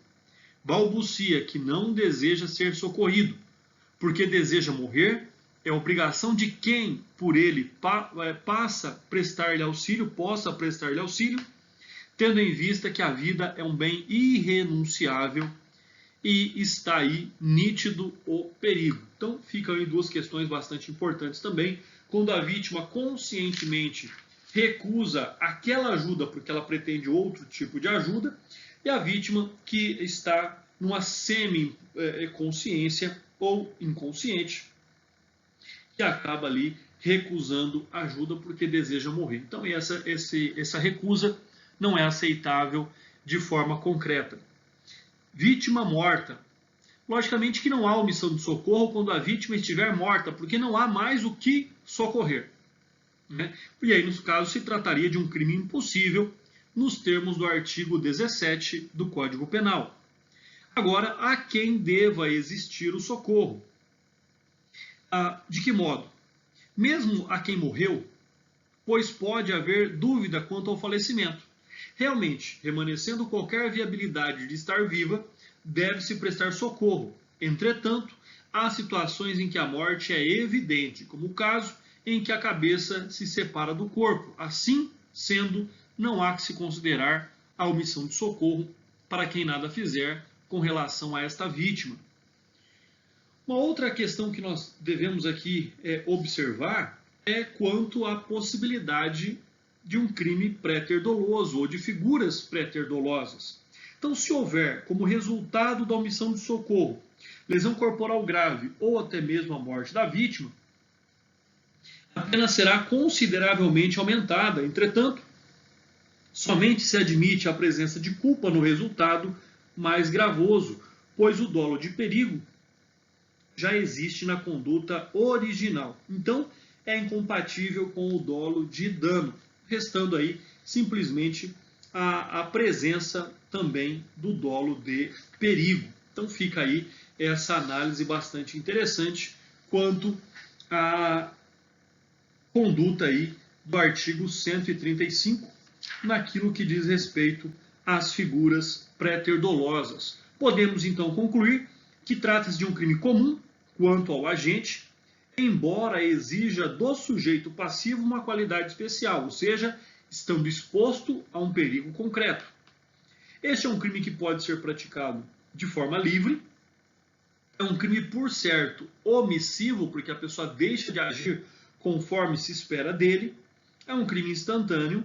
balbucia que não deseja ser socorrido, porque deseja morrer, é obrigação de quem por ele possa prestar-lhe auxílio, tendo em vista que a vida é um bem irrenunciável e está aí nítido o perigo. Então, ficam aí duas questões bastante importantes também. Quando a vítima conscientemente recusa aquela ajuda porque ela pretende outro tipo de ajuda, e a vítima que está numa semi-consciência ou inconsciente, que acaba ali recusando ajuda porque deseja morrer. Então, essa recusa não é aceitável de forma concreta. Vítima morta. Logicamente que não há omissão de socorro quando a vítima estiver morta, porque não há mais o que socorrer, né? E aí, no caso, se trataria de um crime impossível, nos termos do artigo 17 do Código Penal. Agora, a quem deva existir o socorro? De que modo? Mesmo a quem morreu, pois pode haver dúvida quanto ao falecimento. Realmente, remanescendo qualquer viabilidade de estar viva, deve-se prestar socorro. Entretanto, há situações em que a morte é evidente, como o caso em que a cabeça se separa do corpo. Assim sendo, não há que se considerar a omissão de socorro para quem nada fizer com relação a esta vítima. Uma outra questão que nós devemos aqui observar é quanto à possibilidade de um crime pré-ter-doloso ou de figuras pré-ter-dolosas. Então, se houver como resultado da omissão de socorro, lesão corporal grave ou até mesmo a morte da vítima, a pena será consideravelmente aumentada. Entretanto, somente se admite a presença de culpa no resultado mais gravoso, pois o dolo de perigo já existe na conduta original. Então, é incompatível com o dolo de dano, restando aí simplesmente a presença também do dolo de perigo. Então, fica aí essa análise bastante interessante quanto à conduta aí do artigo 135, naquilo que diz respeito às figuras pré-ter-dolosas. Podemos, então, concluir que trata-se de um crime comum quanto ao agente, embora exija do sujeito passivo uma qualidade especial, ou seja, estando exposto a um perigo concreto. Este é um crime que pode ser praticado de forma livre, é um crime, por certo, omissivo, porque a pessoa deixa de agir conforme se espera dele, é um crime instantâneo,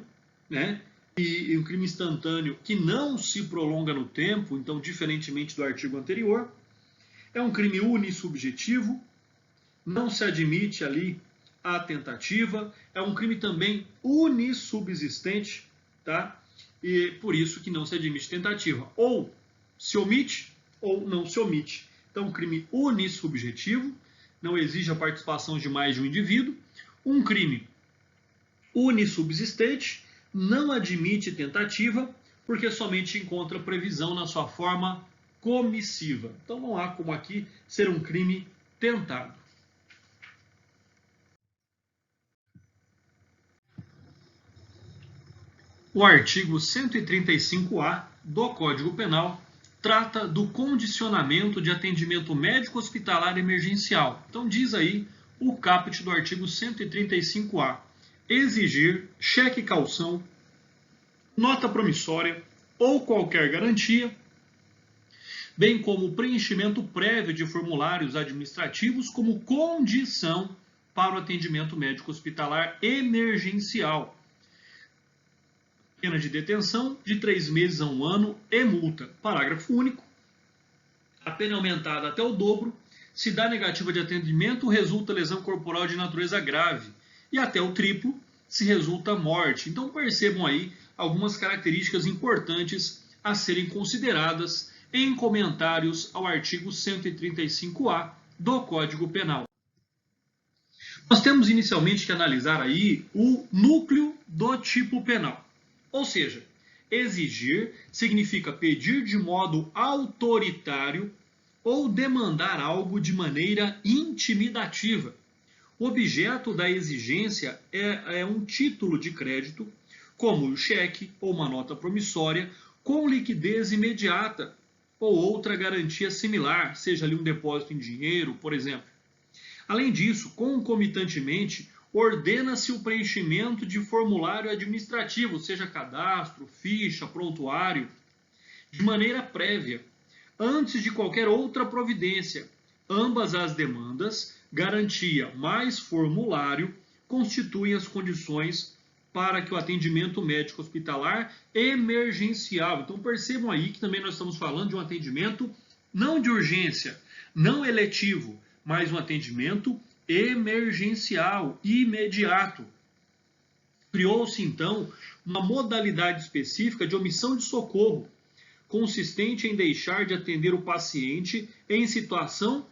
né? E um crime instantâneo que não se prolonga no tempo, então, diferentemente do artigo anterior, é um crime unissubjetivo, não se admite ali a tentativa, é um crime também unissubsistente, tá? E por isso que não se admite tentativa. Ou se omite, ou não se omite. Então, um crime unissubjetivo, não exige a participação de mais de um indivíduo. Um crime unissubsistente, não admite tentativa, porque somente encontra previsão na sua forma comissiva. Então, não há como aqui ser um crime tentado. O artigo 135-A do Código Penal trata do condicionamento de atendimento médico hospitalar emergencial. Então, diz aí o caput do artigo 135-A: exigir cheque caução, nota promissória ou qualquer garantia, bem como o preenchimento prévio de formulários administrativos como condição para o atendimento médico hospitalar emergencial. Pena de detenção de 3 meses a 1 ano e multa. Parágrafo único. A pena é aumentada até o dobro se da negativa de atendimento resulta lesão corporal de natureza grave, e até o triplo se resulta morte. Então percebam aí algumas características importantes a serem consideradas em comentários ao artigo 135-A do Código Penal. Nós temos inicialmente que analisar aí o núcleo do tipo penal. Ou seja, exigir significa pedir de modo autoritário ou demandar algo de maneira intimidativa. O objeto da exigência é um título de crédito, como o cheque ou uma nota promissória, com liquidez imediata ou outra garantia similar, seja ali um depósito em dinheiro, por exemplo. Além disso, concomitantemente, ordena-se o preenchimento de formulário administrativo, seja cadastro, ficha, prontuário, de maneira prévia, antes de qualquer outra providência. Ambas as demandas, garantia mais formulário, constituem as condições para que o atendimento médico hospitalar emergencial. Então percebam aí que também nós estamos falando de um atendimento não de urgência, não eletivo, mas um atendimento emergencial, imediato. Criou-se então uma modalidade específica de omissão de socorro, consistente em deixar de atender o paciente em situação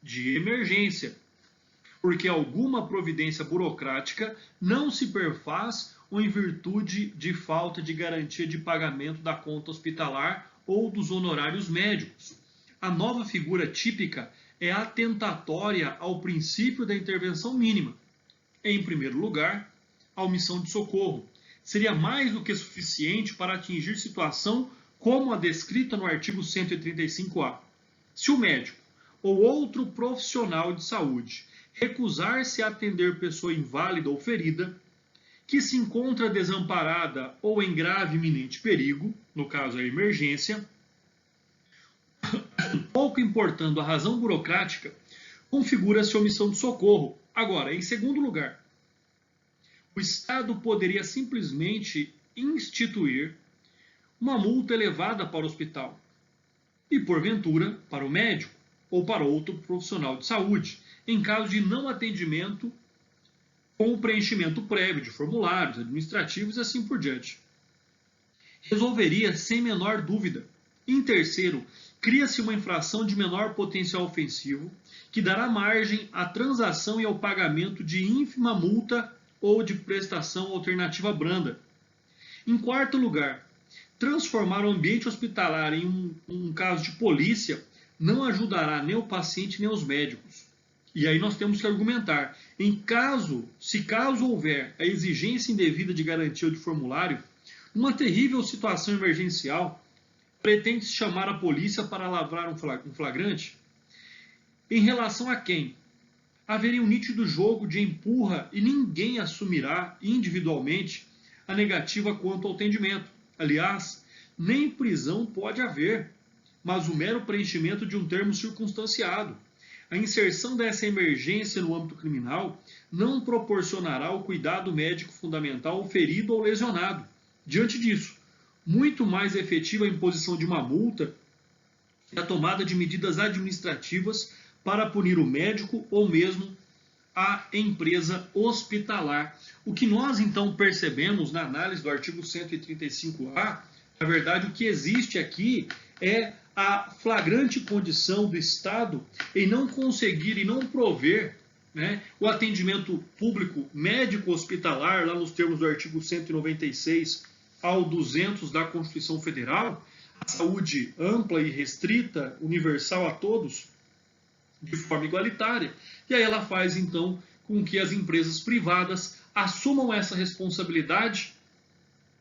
de emergência, porque alguma providência burocrática não se perfaz ou em virtude de falta de garantia de pagamento da conta hospitalar ou dos honorários médicos. A nova figura típica é atentatória ao princípio da intervenção mínima. Em primeiro lugar, a omissão de socorro seria mais do que suficiente para atingir situação como a descrita no artigo 135-A. Se o médico ou outro profissional de saúde recusar-se a atender pessoa inválida ou ferida, que se encontra desamparada ou em grave iminente perigo, no caso a emergência, pouco importando a razão burocrática, configura-se omissão de socorro. Agora, em segundo lugar, o Estado poderia simplesmente instituir uma multa elevada para o hospital e, porventura, para o médico ou para outro profissional de saúde, em caso de não atendimento com o preenchimento prévio de formulários administrativos e assim por diante. Resolveria sem menor dúvida. Em terceiro, cria-se uma infração de menor potencial ofensivo que dará margem à transação e ao pagamento de ínfima multa ou de prestação alternativa branda. Em quarto lugar, transformar o ambiente hospitalar em um caso de polícia não ajudará nem o paciente nem os médicos. E aí nós temos que argumentar. Se caso houver a exigência indevida de garantia de formulário, numa terrível situação emergencial, pretende-se chamar a polícia para lavrar um flagrante? Em relação a quem? Haveria um nítido jogo de empurra e ninguém assumirá individualmente a negativa quanto ao atendimento. Aliás, nem prisão pode haver, mas o mero preenchimento de um termo circunstanciado. A inserção dessa emergência no âmbito criminal não proporcionará o cuidado médico fundamental ao ferido ou lesionado. Diante disso, muito mais efetiva a imposição de uma multa e a tomada de medidas administrativas para punir o médico ou mesmo a empresa hospitalar. O que nós então percebemos na análise do artigo 135-A, na verdade o que existe aqui é a flagrante condição do Estado em não conseguir e não prover, né, o atendimento público médico hospitalar, lá nos termos do artigo 196 ao 200 da Constituição Federal, a saúde ampla e restrita, universal a todos, de forma igualitária. E aí ela faz, então, com que as empresas privadas assumam essa responsabilidade,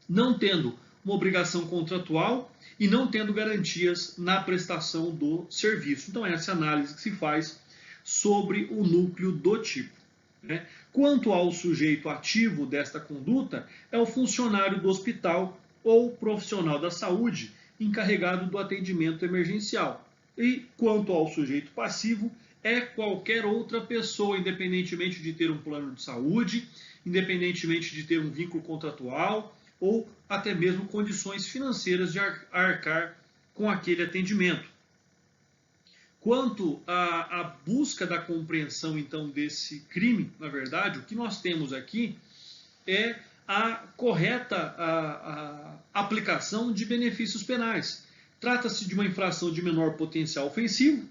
não tendo uma obrigação contratual e não tendo garantias na prestação do serviço. Então, essa é a análise que se faz sobre o núcleo do tipo, né? Quanto ao sujeito ativo desta conduta, é o funcionário do hospital ou profissional da saúde encarregado do atendimento emergencial. E quanto ao sujeito passivo, é qualquer outra pessoa, independentemente de ter um plano de saúde, independentemente de ter um vínculo contratual ou até mesmo condições financeiras de arcar com aquele atendimento. Quanto à busca da compreensão, então, desse crime, na verdade, o que nós temos aqui é a correta a aplicação de benefícios penais. Trata-se de uma infração de menor potencial ofensivo,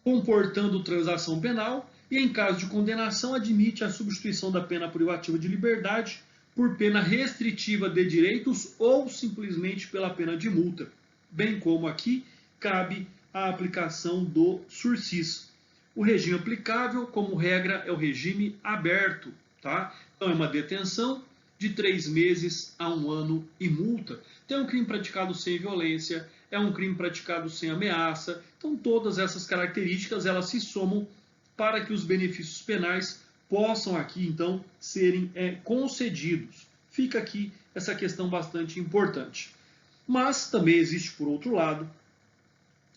comportando transação penal e, em caso de condenação, admite a substituição da pena privativa de liberdade por pena restritiva de direitos ou simplesmente pela pena de multa, bem como aqui cabe a aplicação do sursis. O regime aplicável, como regra, é o regime aberto, tá? Então é uma detenção de 3 meses a 1 ano e multa. Então é um crime praticado sem violência, é um crime praticado sem ameaça. Então todas essas características elas se somam para que os benefícios penais possam aqui então serem concedidos. Fica aqui essa questão bastante importante. Mas também existe, por outro lado,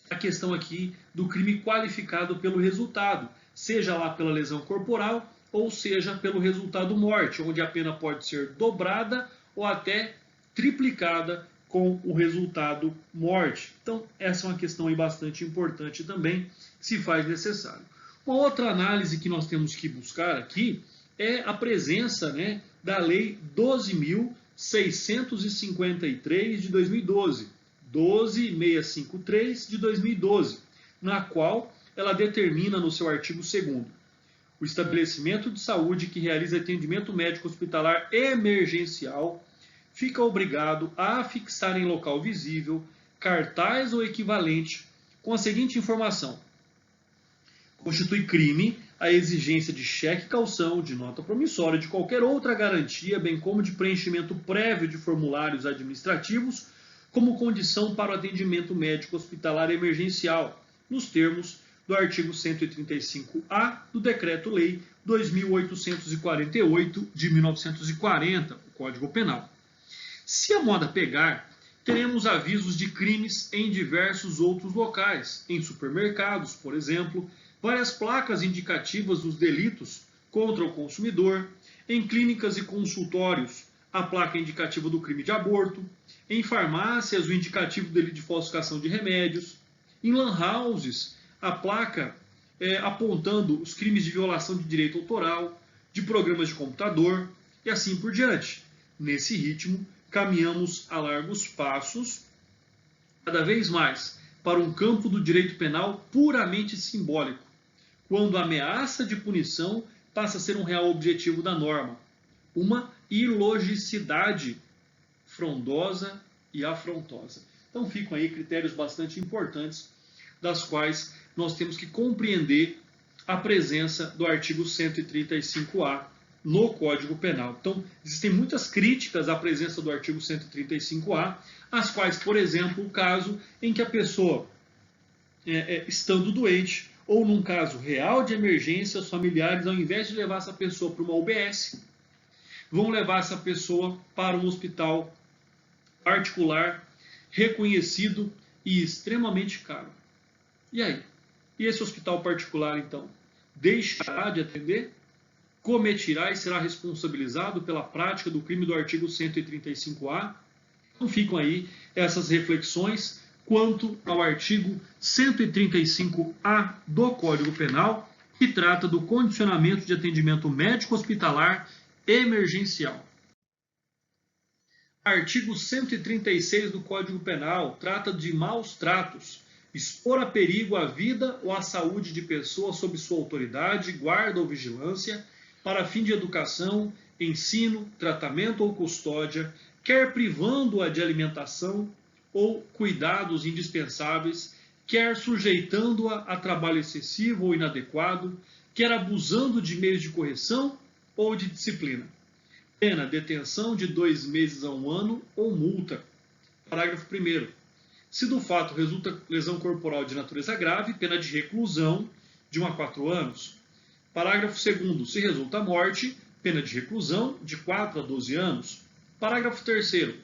a questão aqui do crime qualificado pelo resultado, seja lá pela lesão corporal ou seja pelo resultado morte, onde a pena pode ser dobrada ou até triplicada com o resultado morte. Então, essa é uma questão aí bastante importante também, que se faz necessário. Uma outra análise que nós temos que buscar aqui é a presença, da Lei 12.653 de 2012, 12.653 de 2012, na qual ela determina no seu artigo 2º o estabelecimento de saúde que realiza atendimento médico hospitalar emergencial fica obrigado a fixar em local visível cartaz ou equivalente com a seguinte informação: constitui crime a exigência de cheque calção, de nota promissória, de qualquer outra garantia, bem como de preenchimento prévio de formulários administrativos, como condição para o atendimento médico hospitalar emergencial, nos termos do artigo 135-A do Decreto-Lei 2.848 de 1940, o Código Penal. Se a moda pegar, teremos avisos de crimes em diversos outros locais, em supermercados, por exemplo, várias placas indicativas dos delitos contra o consumidor, em clínicas e consultórios, a placa indicativa do crime de aborto, em farmácias, o indicativo do delito de falsificação de remédios, em lan houses, a placa apontando os crimes de violação de direito autoral, de programas de computador e assim por diante. Nesse ritmo, caminhamos a largos passos, cada vez mais, para um campo do direito penal puramente simbólico, quando a ameaça de punição passa a ser um real objetivo da norma, uma ilogicidade frondosa e afrontosa. Então ficam aí critérios bastante importantes, das quais nós temos que compreender a presença do artigo 135-A no Código Penal. Então, existem muitas críticas à presença do artigo 135-A, as quais, por exemplo, o caso em que a pessoa, estando doente, ou num caso real de emergência, os familiares, ao invés de levar essa pessoa para uma UBS, vão levar essa pessoa para um hospital particular, reconhecido e extremamente caro. E aí? E esse hospital particular, então, deixará de atender? Cometerá e será responsabilizado pela prática do crime do artigo 135-A? Então ficam aí essas reflexões quanto ao artigo 135-A do Código Penal, que trata do condicionamento de atendimento médico hospitalar emergencial. Artigo 136 do Código Penal trata de maus tratos, expor a perigo a vida ou a saúde de pessoa sob sua autoridade, guarda ou vigilância, para fim de educação, ensino, tratamento ou custódia, quer privando-a de alimentação ou cuidados indispensáveis, quer sujeitando-a a trabalho excessivo ou inadequado, quer abusando de meios de correção ou de disciplina. Pena, detenção de 2 meses a 1 ano ou multa. Parágrafo 1º. Se do fato resulta lesão corporal de natureza grave, pena de reclusão de 1 a 4 anos. Parágrafo 2º. Se resulta morte, pena de reclusão de 4 a 12 anos. Parágrafo 3º.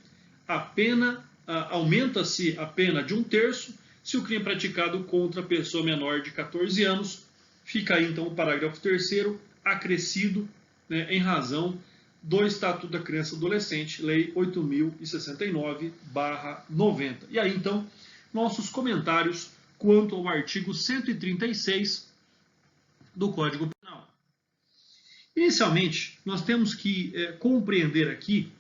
Aumenta-se a pena de 1/3 se o crime é praticado contra a pessoa menor de 14 anos. Fica aí, então, o parágrafo 3º acrescido, em razão do Estatuto da Criança e Adolescente, Lei 8.069/90. E aí, então, nossos comentários quanto ao artigo 136 do Código Penal. Inicialmente, nós temos que compreender aqui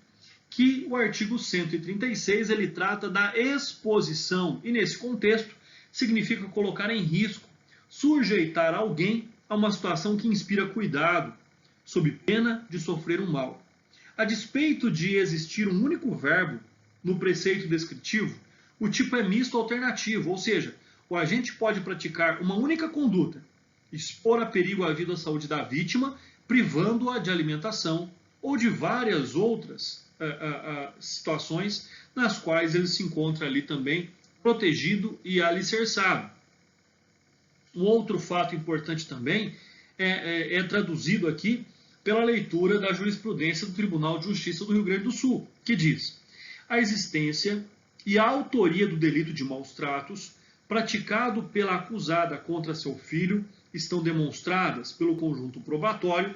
que o artigo 136 ele trata da exposição, e nesse contexto significa colocar em risco, sujeitar alguém a uma situação que inspira cuidado, sob pena de sofrer um mal. A despeito de existir um único verbo no preceito descritivo, o tipo é misto alternativo, ou seja, o agente pode praticar uma única conduta, expor a perigo a vida ou a saúde da vítima, privando-a de alimentação, ou de várias outras situações nas quais ele se encontra ali também protegido e alicerçado. Um outro fato importante também é traduzido aqui pela leitura da jurisprudência do Tribunal de Justiça do Rio Grande do Sul, que diz: a existência e a autoria do delito de maus tratos praticado pela acusada contra seu filho estão demonstradas pelo conjunto probatório.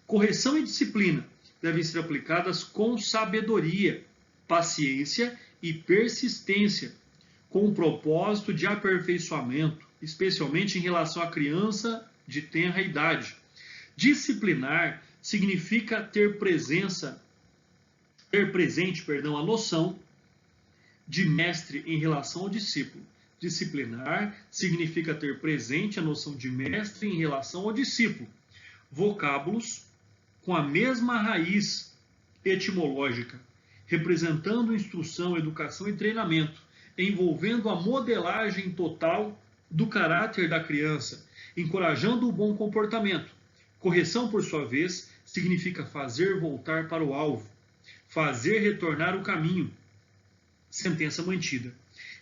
Correção e disciplina devem ser aplicadas com sabedoria, paciência e persistência, com o propósito de aperfeiçoamento, especialmente em relação à criança de tenra idade. Disciplinar significa ter presente, a noção de mestre em relação ao discípulo. Disciplinar significa ter presente a noção de mestre em relação ao discípulo. Vocábulos com a mesma raiz etimológica, representando instrução, educação e treinamento, envolvendo a modelagem total do caráter da criança, encorajando o bom comportamento. Correção, por sua vez, significa fazer voltar para o alvo, fazer retornar o caminho. Sentença mantida.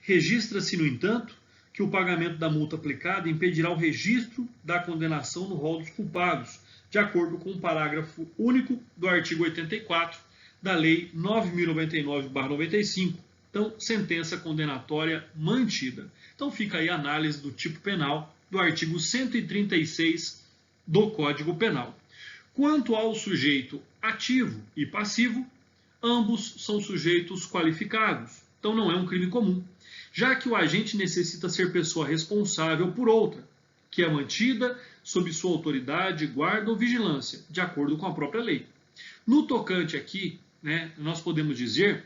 Registra-se, no entanto, que o pagamento da multa aplicada impedirá o registro da condenação no rol dos culpados, de acordo com o parágrafo único do artigo 84 da Lei 9.099/95. Então, sentença condenatória mantida. Então, fica aí a análise do tipo penal do artigo 136 do Código Penal. Quanto ao sujeito ativo e passivo, ambos são sujeitos qualificados. Então, não é um crime comum, já que o agente necessita ser pessoa responsável por outra, que é mantida sob sua autoridade, guarda ou vigilância, de acordo com a própria lei. No tocante aqui, nós podemos dizer,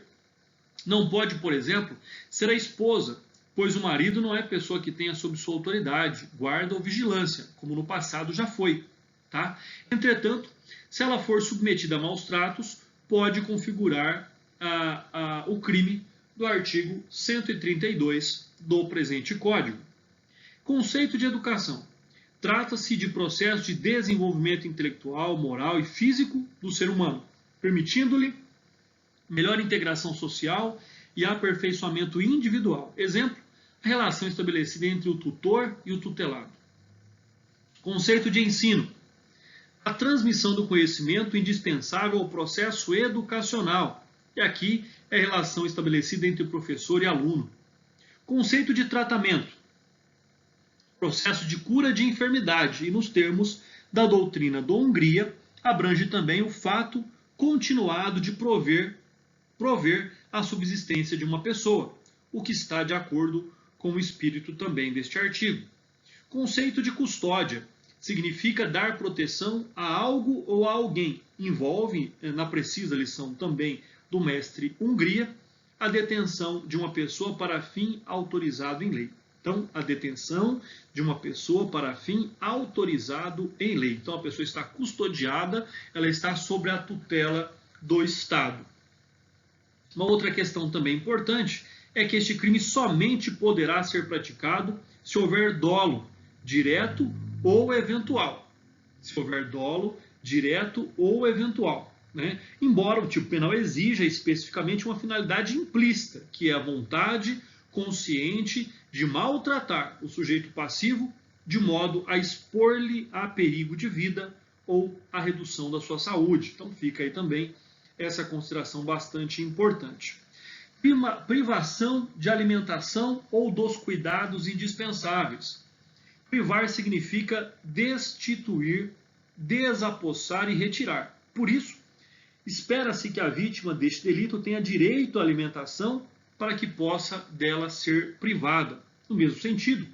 não pode, por exemplo, ser a esposa, pois o marido não é pessoa que tenha sob sua autoridade, guarda ou vigilância, como no passado já foi. Tá? Entretanto, se ela for submetida a maus tratos, pode configurar o crime do artigo 132 do presente Código. Conceito de educação. Trata-se de processo de desenvolvimento intelectual, moral e físico do ser humano, permitindo-lhe melhor integração social e aperfeiçoamento individual. Exemplo, a relação estabelecida entre o tutor e o tutelado. Conceito de ensino. A transmissão do conhecimento indispensável ao processo educacional. E aqui é a relação estabelecida entre professor e aluno. Conceito de tratamento. Processo de cura de enfermidade. E nos termos da doutrina da Hungria, abrange também o fato continuado de prover a subsistência de uma pessoa, o que está de acordo com o espírito também deste artigo. Conceito de custódia. Significa dar proteção a algo ou a alguém. Envolve, na precisa lição também do mestre Hungria, a detenção de uma pessoa para fim autorizado em lei. Então, a detenção de uma pessoa para fim autorizado em lei. Então, a pessoa está custodiada, ela está sob a tutela do Estado. Uma outra questão também importante é que este crime somente poderá ser praticado se houver dolo direto ou eventual. Se houver dolo direto ou eventual. Embora o tipo penal exija especificamente uma finalidade implícita, que é a vontade consciente de maltratar o sujeito passivo de modo a expor-lhe a perigo de vida ou a redução da sua saúde. Então fica aí também essa consideração bastante importante. Privação de alimentação ou dos cuidados indispensáveis. Privar significa destituir, desapossar e retirar. Por isso, espera-se que a vítima deste delito tenha direito à alimentação para que possa dela ser privada. No mesmo sentido,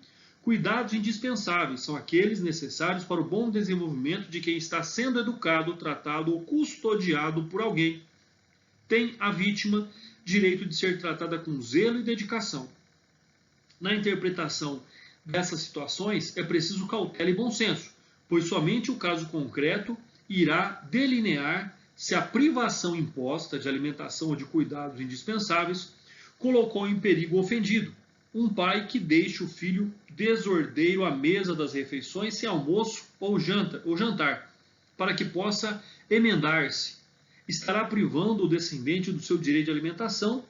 cuidados indispensáveis são aqueles necessários para o bom desenvolvimento de quem está sendo educado, tratado ou custodiado por alguém. Tem a vítima direito de ser tratada com zelo e dedicação. Na interpretação dessas situações, é preciso cautela e bom senso, pois somente o caso concreto irá delinear se a privação imposta de alimentação ou de cuidados indispensáveis colocou em perigo o ofendido. Um pai que deixe o filho desordeiro à mesa das refeições sem almoço ou jantar, para que possa emendar-se, estará privando o descendente do seu direito de alimentação,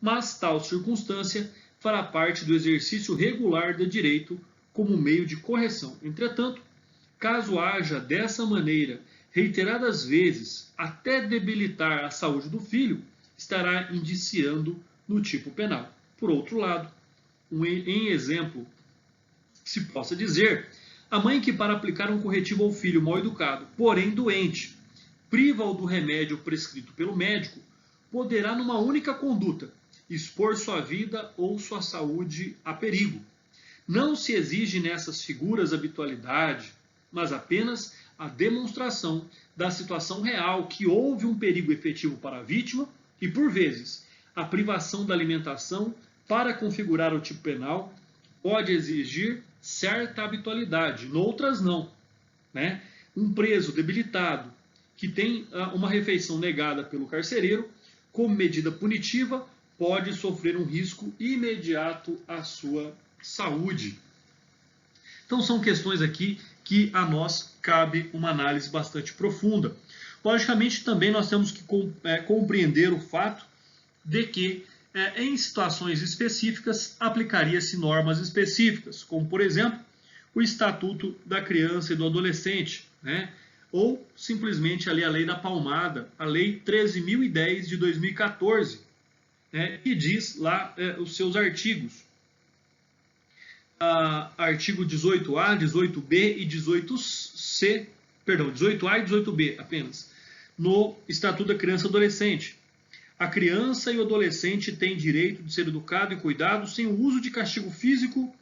mas tal circunstância fará parte do exercício regular do direito como meio de correção. Entretanto, caso haja dessa maneira reiteradas vezes até debilitar a saúde do filho, estará indiciando no tipo penal. Por outro lado, em exemplo, se possa dizer, a mãe que para aplicar um corretivo ao filho mal educado, porém doente, priva-o do remédio prescrito pelo médico, poderá numa única conduta expor sua vida ou sua saúde a perigo. Não se exige nessas figuras habitualidade, mas apenas a demonstração da situação real que houve um perigo efetivo para a vítima e, por vezes, a privação da alimentação para configurar o tipo penal pode exigir certa habitualidade, noutras não. Né? Um preso debilitado que tem uma refeição negada pelo carcereiro, como medida punitiva, pode sofrer um risco imediato à sua saúde. Então são questões aqui que a nós cabe uma análise bastante profunda. Logicamente, também nós temos que compreender o fato de que, em situações específicas, aplicaria-se normas específicas, como, por exemplo, o Estatuto da Criança e do Adolescente, né? Ou simplesmente ali a Lei da Palmada, a Lei 13.010 de 2014, né? Que diz lá os seus artigos. Artigo 18A, 18B e 18C, perdão, 18A e 18B apenas, no Estatuto da Criança e do Adolescente. A criança e o adolescente têm direito de ser educado e cuidado sem o uso de castigo físico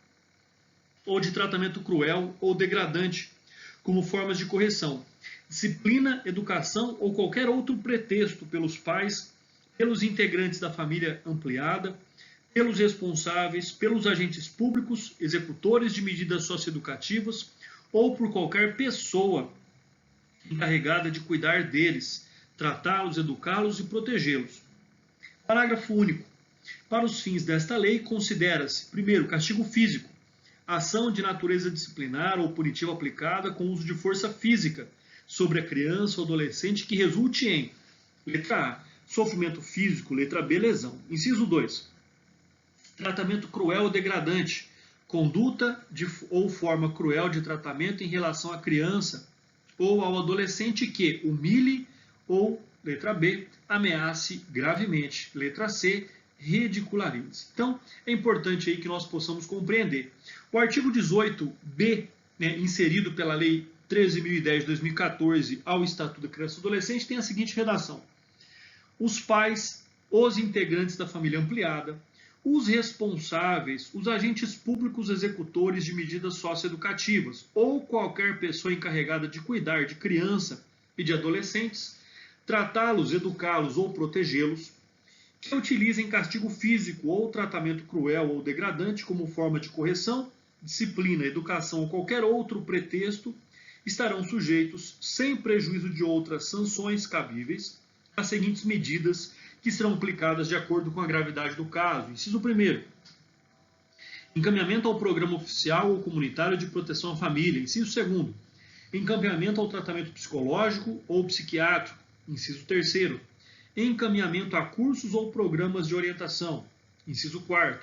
ou de tratamento cruel ou degradante, como formas de correção, disciplina, educação ou qualquer outro pretexto pelos pais, pelos integrantes da família ampliada, pelos responsáveis, pelos agentes públicos, executores de medidas socioeducativas ou por qualquer pessoa encarregada de cuidar deles, tratá-los, educá-los e protegê-los. Parágrafo único. Para os fins desta lei, considera-se, primeiro, castigo físico, ação de natureza disciplinar ou punitiva aplicada com uso de força física sobre a criança ou adolescente que resulte em, letra A, sofrimento físico, letra B, lesão. Inciso 2. Tratamento cruel ou degradante, conduta ou forma cruel de tratamento em relação à criança ou ao adolescente que humilhe ou, letra B, ameace gravemente, letra C, ridicularize. Então, é importante aí que nós possamos compreender. O artigo 18b, né, inserido pela Lei 13.010 de 2014 ao Estatuto da Criança e do Adolescente, tem a seguinte redação. Os pais, os integrantes da família ampliada, os responsáveis, os agentes públicos executores de medidas socioeducativas ou qualquer pessoa encarregada de cuidar de criança e de adolescentes, tratá-los, educá-los ou protegê-los, que utilizem castigo físico ou tratamento cruel ou degradante como forma de correção, disciplina, educação ou qualquer outro pretexto, estarão sujeitos, sem prejuízo de outras sanções cabíveis, às seguintes medidas que serão aplicadas de acordo com a gravidade do caso. Inciso 1º. Encaminhamento ao programa oficial ou comunitário de proteção à família. Inciso 2º. Encaminhamento ao tratamento psicológico ou psiquiátrico. Inciso 3º. Encaminhamento a cursos ou programas de orientação. Inciso 4º.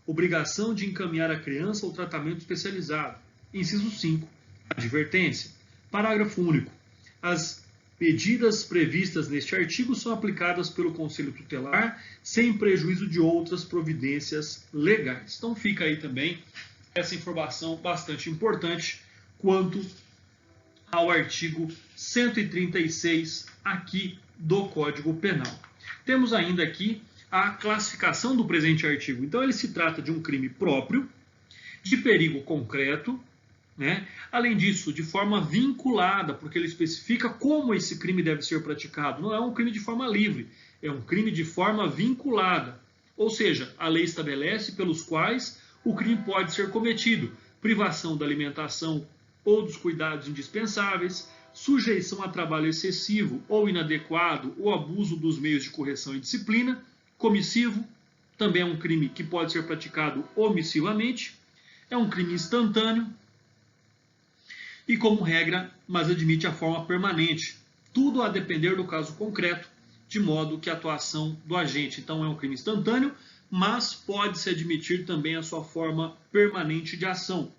Obrigação de encaminhar a criança ao tratamento especializado. Inciso 5. Advertência. Parágrafo único. As medidas previstas neste artigo são aplicadas pelo Conselho Tutelar sem prejuízo de outras providências legais. Então fica aí também essa informação bastante importante quanto ao artigo 136 aqui do Código Penal. Temos ainda aqui a classificação do presente artigo. Então ele se trata de um crime próprio, de perigo concreto, né? Além disso, de forma vinculada, porque ele especifica como esse crime deve ser praticado. Não é um crime de forma livre, é um crime de forma vinculada. Ou seja, a lei estabelece pelos quais o crime pode ser cometido. Privação da alimentação ou dos cuidados indispensáveis, sujeição a trabalho excessivo ou inadequado ou abuso dos meios de correção e disciplina, comissivo, também é um crime que pode ser praticado omissivamente, é um crime instantâneo e, como regra, mas admite a forma permanente, tudo a depender do caso concreto, de modo que a atuação do agente, então, é um crime instantâneo, mas pode-se admitir também a sua forma permanente de ação.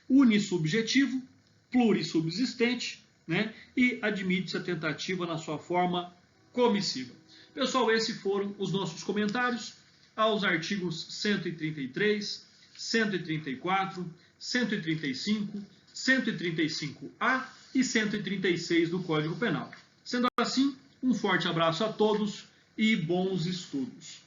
Unissubjetivo, plurissubsistente, né? E admite-se a tentativa na sua forma comissiva. Pessoal, esses foram os nossos comentários aos artigos 133, 134, 135, 135A e 136 do Código Penal. Sendo assim, um forte abraço a todos e bons estudos.